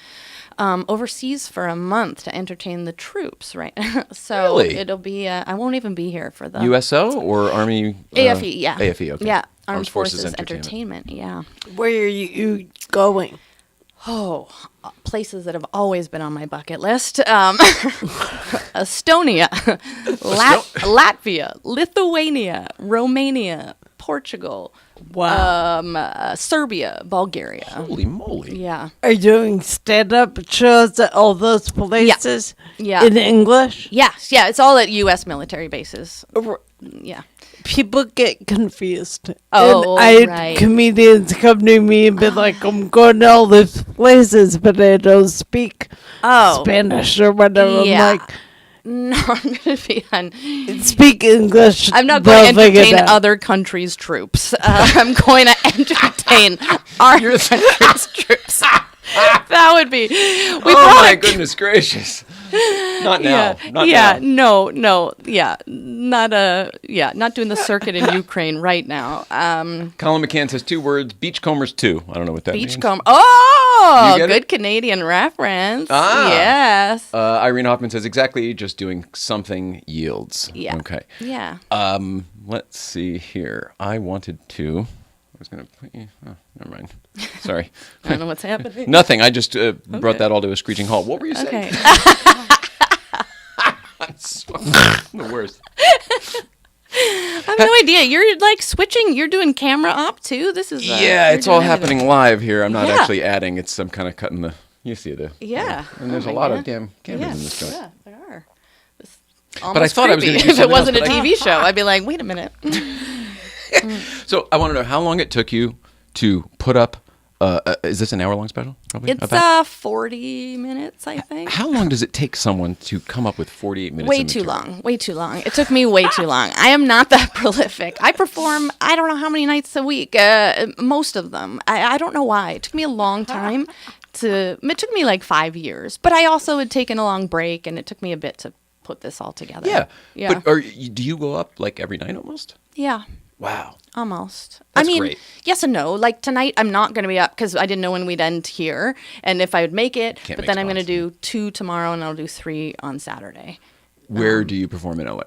overseas for a month to entertain the troops, right? So Really? it'll be, I won't even be here for the USO or Army? AFE, yeah. AFE, okay. Yeah, Armed Forces Entertainment, yeah. Where are you going? Oh, places that have always been on my bucket list. Estonia, Latvia, Lithuania, Romania, Portugal, Serbia, Bulgaria. Holy moly. Yeah. Are you doing stand-up shows at all those places? Yeah. In English? Yes, yeah, it's all at U.S. military bases. Yeah. People get confused. Oh, and I had right. comedians come to me and be like, I'm going to all these places, but I don't speak Spanish or whatever. Yeah. I'm like, No, I'm going to be on. speak English. I'm not going to they'll figure entertain it out. other countries' troops. I'm going to entertain our country's troops. That would be. Oh my goodness gracious! Not now. Not now. Not doing the circuit in Ukraine right now. Colin McCann says 2 words: Beachcombers 2. I don't know what that means. Beachcomber. Oh, You get good it? Canadian reference. Ah. Yes. Irene Hoffman says exactly. Just doing something yields. Yeah. Okay. Yeah. Let's see here. I wanted to. I was going to put you. Oh, never mind. Sorry. I don't know what's happening. Nothing. I just brought that all to a screeching halt. What were you saying? Okay. I'm the worst. I have no idea. You're like switching. You're doing camera op too. This is Yeah, you're it's all doing everything. happening live here. I'm not Yeah. actually adding. I'm kind of cutting the You see the Yeah. and there's a lot of damn cameras in this joint. Yeah, there are. It's But I thought I was creepy. going to do If it something wasn't else, a but TV show, I'd be like, wait a minute. So I want to know how long it took you to put up. Is this an hour-long special? Probably. It's 40 minutes, I think. How long does it take someone to come up with 48 minutes? Way of too material? long. Way too long. It took me way too long. I am not that prolific. I perform, I don't know how many nights a week, most of them. I don't know why. It took me a long time it took me like 5 years. But I also had taken a long break, and it took me a bit to put this all together. Yeah. Yeah. But do you go up like every night almost? Yeah. Wow. Almost. That's I mean, great. yes and no. Like tonight, I'm not going to be up because I didn't know when we'd end here, and if I would make it. Can't but make then I'm going to spots. do 2 tomorrow, and I'll do 3 on Saturday. Where do you perform in LA?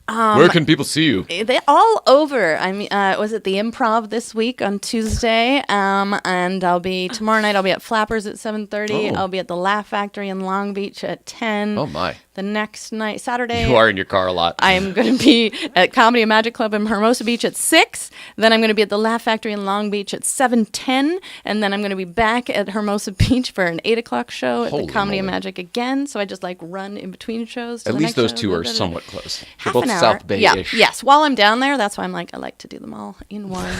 Where can people see you? They all over. I mean, was it the Improv this week on Tuesday? And I'll be tomorrow night. I'll be at Flappers at 7:30. Oh. I'll be at the Laugh Factory in Long Beach at 10. Oh my! The next night, Saturday. You are in your car a lot. I'm going to be at Comedy and Magic Club in Hermosa Beach at 6. Then I'm going to be at the Laugh Factory in Long Beach at 7:10. And then I'm going to be back at Hermosa Beach for an 8 o'clock show at Holy the Comedy and moly. Magic again. So I just like run in between shows. To At the least next those show. two are somewhat close. They're Half both an hour. South Bay-ish. Yeah. Yes. While I'm down there, that's why I'm like, I like to do them all in one.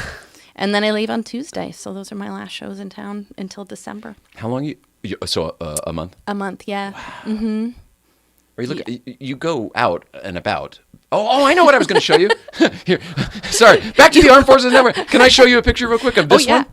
And then I leave on Tuesday. So those are my last shows in town until December. How long a month? A month, yeah. Mm-hmm. Or you go out and about. Oh, I know what I was going to show you. Here, sorry. Back to the Armed Forces Network. Can I show you a picture real quick of this yeah. one?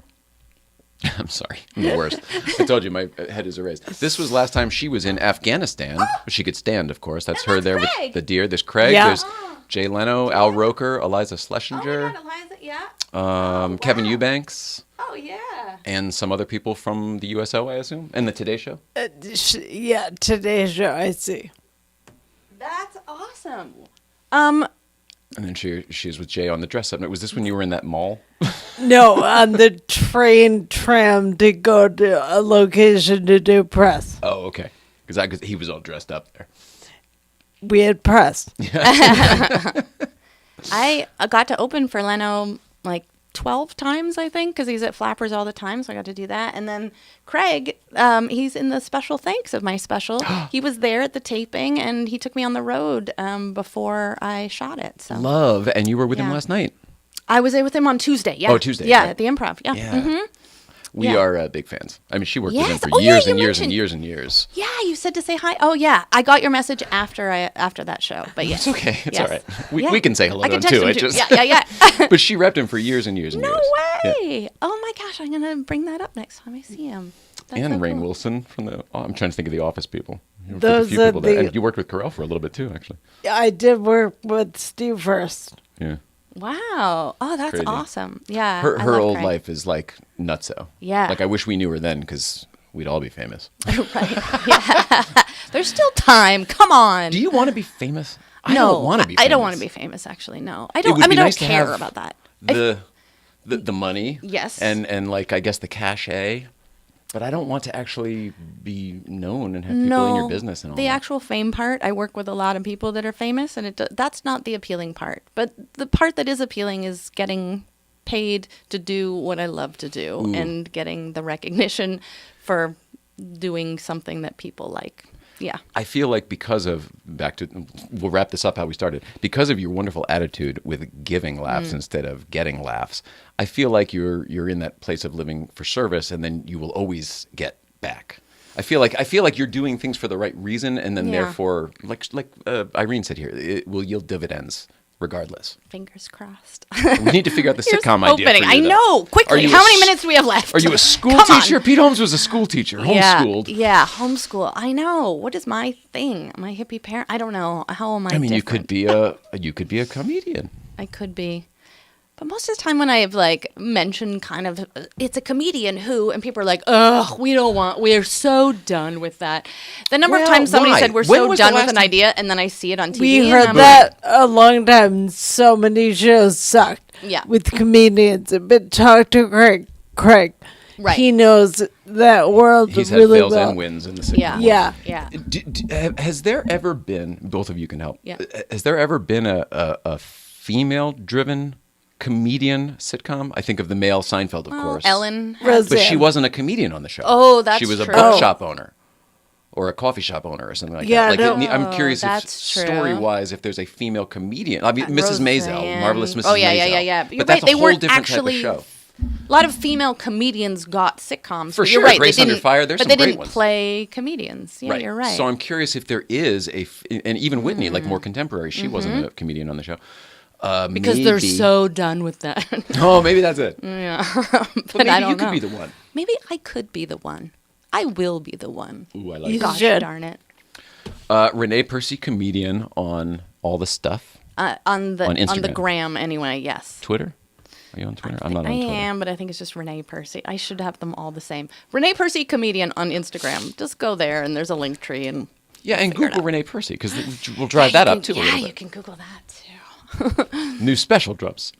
I'm sorry. I'm the worst. I told you my head is erased. This was last time she was in Afghanistan. She could stand, of course. That's her there Craig. with the deer. There's Craig. Yeah. There's Jay Leno, Al Roker, Eliza Schlesinger, Eliza, yeah. Kevin Eubanks, Oh, yeah. and some other people from the USO, I assume, and the Today Show. Yeah, today's show, I see. That's awesome. And then she's with Jay on the dress up. Was this when you were in that mall? No, on the tram to go to a location to do press. Oh, okay. Because he was all dressed up there. We had press. I got to open for Leno like 12 times, I think, because he's at Flappers all the time, so I got to do that. And then Craig, he's in the special thanks of my special. He was there at the taping, and he took me on the road before I shot it. So Love, and you were with him Yeah. last night. I was there with him on Tuesday. Yeah. Oh, Tuesday, Yeah, right. at the Improv. Yeah. Yeah. Mm-hmm. We Yeah. are big fans. I mean, she worked with him Yes. for Oh, yeah, years you and years and mentioned- years and years. Yeah, you said to say hi. Oh, yeah. I got your message after that show. But yes. It's okay. It's Yes. all right. Yeah. We can say hello I to can him text too. him I too. just Yeah. But she repped him for years and years and No years. Yeah. way. Oh, my gosh. I'm going to bring that up next time I see him. That's And so Rainn cool. Wilson from the. Oh, I'm trying to think of the Office people. You worked with Those a few are people there. the- And you worked with Carell for a little bit too, actually. I did work with Steve first. Yeah. Wow. Oh, that's Crazy. awesome. Yeah. Her I love old Craig. life is like nutso. Yeah. Like I wish we knew her then because we'd all be famous. Right. Yeah. There's still time. Come on. Do you want to be famous? I no, don't want to be. I famous. don't want to be famous. Actually, no. I It don't. would I mean, be I nice don't to care have about that. The money. Yes. And like I guess the cachet. But I don't want to actually be known and have people No, in your business and all the that. actual fame part. I work with a lot of people that are famous, and that's not the appealing part. But the part that is appealing is getting paid to do what I love to do and getting the recognition for doing something that people like. Yeah. I feel like we'll wrap this up how we started. Because of your wonderful attitude with giving laughs instead of getting laughs, I feel like you're in that place of living for service, and then you will always get back. I feel like you're doing things for the right reason, and then Yeah. therefore, like Irene said here, it will yield dividends regardless. Fingers crossed. We need to figure out the Here's sitcom idea. hoping. For you, I though. know. Are Quickly. you How a many s- minutes do we have left? Are you a school Come on. teacher? Pete Holmes was a school teacher, homeschooled. Yeah, homeschool. I know. What is my thing? Am I a hippie parent? I don't know. How am I? I mean, different? you could be a comedian. I could be. But most of the time when I've like mentioned kind of it's a comedian who, and people are like, ugh, we're so done with that. The number of Well, times somebody why? said we're When so was the done with last an time- idea, and then I see it on TV. We and heard I'm that a long time. So many shows sucked. Yeah. With comedians. But talk to Craig. Right. He knows that world He's had really fails well. and wins in the city. Yeah. Yeah. Yeah. Has there ever been, both of you can help, Yeah. has there ever been a female-driven comedian sitcom, I think of the male Seinfeld, of course. Ellen. Roseanne. But she wasn't a comedian on the show. Oh, that's She was a true. bookshop owner or a coffee shop owner or something like Yeah, that. Like, no. I'm curious if That's true. story-wise, if there's a female comedian. I mean, Mrs. Maisel, Roseanne. Marvelous Mrs. Oh, yeah, Maisel. yeah, yeah, yeah. But you're But that's right, they a whole weren't different actually- type of show. A lot of female comedians got sitcoms. For but sure, you're right. Grace they Under didn't, Fire, there's but some they great didn't ones. play comedians. Yeah, you're right. So I'm curious if there is and even Whitney, like more contemporary, she wasn't a comedian on the show. because they're so done with that. Oh, maybe that's it. Yeah. But maybe I don't you could know. be the one. Maybe I could be the one. I will be the one. Ooh, I like You that. Gosh should. darn it. Renee Percy, comedian on all the stuff. On the Instagram. gram anyway, yes. Twitter? Are you on Twitter? I'm not on I Twitter. am, but I think it's just Renee Percy. I should have them all the same. Renee Percy, comedian on Instagram. Just go there, and there's a link tree, and Yeah, and figure it Google out. Renee Percy, because we'll drive that up too a Yeah, little you bit. can Google that too. New special drops.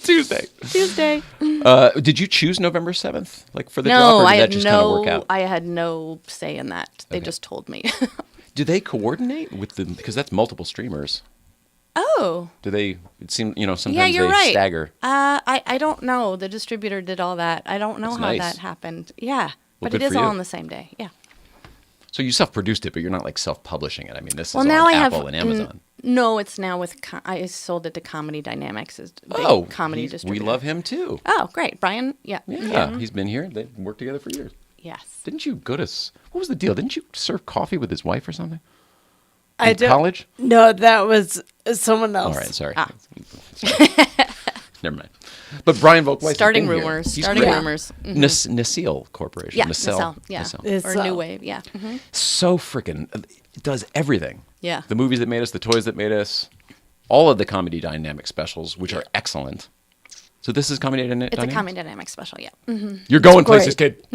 Tuesday. Tuesday. Did you choose November 7th, like for the No, drop, or did I that had just kind of work no. out? I had no say in that. They just told me. Do they coordinate with the? Because that's multiple streamers. Oh. Do they? It seems sometimes Yeah, you're they right. stagger. I don't know. The distributor did all that. I don't know That's how nice. that happened. Yeah, but good it is for all you. on the same day. Yeah. So you self-produced it, but you're not like self-publishing it. I mean, this Well, is now on I Apple have and Amazon. No, it's now with. I sold it to Comedy Dynamics. As big Oh, comedy we distributor. love him too. Oh, great, Brian. Yeah. Yeah, he's been here. They've worked together for years. Yes. Didn't you go to? What was the deal? Didn't you serve coffee with his wife or something? I In don't. college? No, that was someone else. All right, sorry. Ah. Sorry. Never mind. But Brian Volkweiss Starting has been here. rumors. He's Starting great. rumors. Nacelle Corporation. Yeah. Nacelle. Yeah. Nacelle. Or New Wave. Yeah. So freaking it does everything. Yeah. The movies that made us, the toys that made us, all of the Comedy Dynamic specials, which are excellent. So this is Comedy Dynamic. It's a Comedy Dynamics special. Yeah. You're going great. places, kid.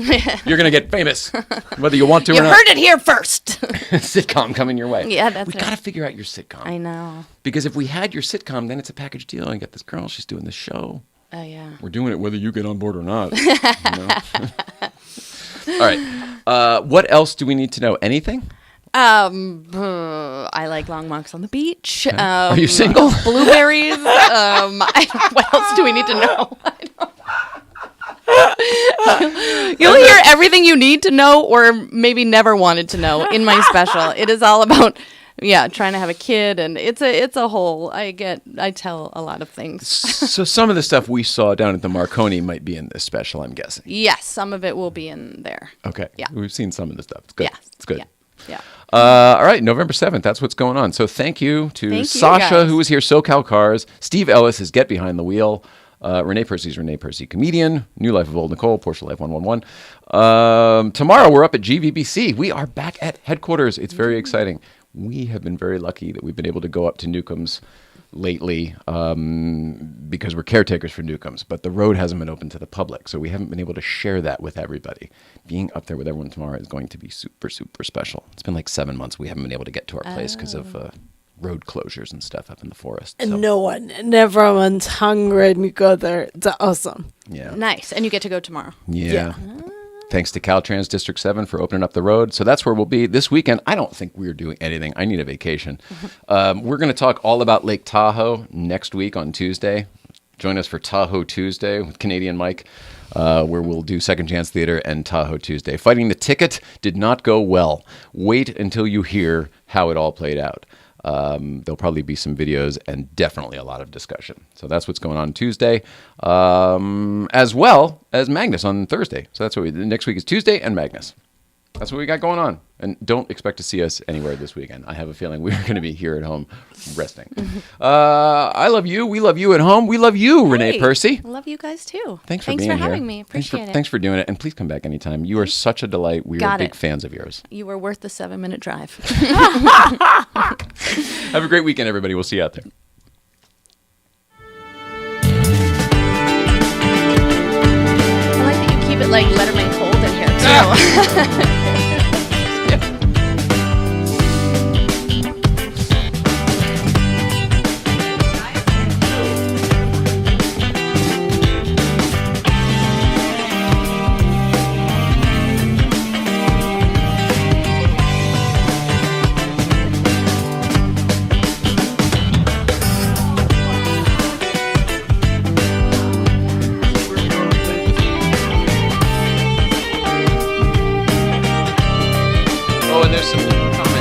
You're gonna get famous, whether you want to You or not. heard it here first. Sitcom coming your way. Yeah, that's we right. gotta figure out your sitcom. I know. Because if we had your sitcom, then it's a package deal. You got this girl, she's doing this show. Oh yeah. We're doing it whether you get on board or not. you know? All right. What else do we need to know? Anything? I like long walks on the beach. Are you single? Blueberries. What else do we need to know? You'll hear everything you need to know or maybe never wanted to know in my special. It is all about trying to have a kid, and it's a whole. I tell a lot of things. So some of the stuff we saw down at the Marconi might be in this special, I'm guessing. Yes, some of it will be in there. Okay. Yeah. We've seen some of the stuff. It's good. Yeah. It's good. Yeah. All right, November 7th. That's what's going on. So thank you to Thank you, Sasha, guys. who was here, SoCalCars. Steve Ellis is Get Behind the Wheel. Renee Percy's Renee Percy, comedian. New Life of Old Nicole, Porsche Life 111. Tomorrow we're up at GVBC. We are back at headquarters. It's very exciting. We have been very lucky that we've been able to go up to Newcomb's lately because we're caretakers for Newcomb's, but the road hasn't been open to the public, so we haven't been able to share that with everybody. Being up there with everyone tomorrow is going to be super, super special. It's been like 7 months we haven't been able to get to our place because of road closures and stuff up in the forest. So, And no one, and everyone's hungry, and you go there. It's awesome. yeah. Nice, and you get to go tomorrow. Yeah. Thanks to Caltrans District 7 for opening up the road. So that's where we'll be this weekend. I don't think we're doing anything. I need a vacation. We're going to talk all about Lake Tahoe next week on Tuesday. Join us for Tahoe Tuesday with Canadian Mike, where we'll do Second Chance Theater and Tahoe Tuesday. Fighting the Ticket did not go well. Wait until you hear how it all played out. There'll probably be some videos and definitely a lot of discussion. So that's what's going on Tuesday, as well as Magnus on Thursday. So that's what next week is Tuesday and Magnus. That's what we got going on. And don't expect to see us anywhere this weekend. I have a feeling we're going to be here at home resting. I love you. We love you at home. We love you, Renee Hey, Percy. I love you guys too. Thanks for being here. having me. Appreciate it. Thanks for doing it. And please come back anytime. You are such a delight. We are Got big it. fans of yours. You were worth the 7-minute drive. Have a great weekend, everybody. We'll see you out there. I like that you keep it like Letterman cold in here too. there's some.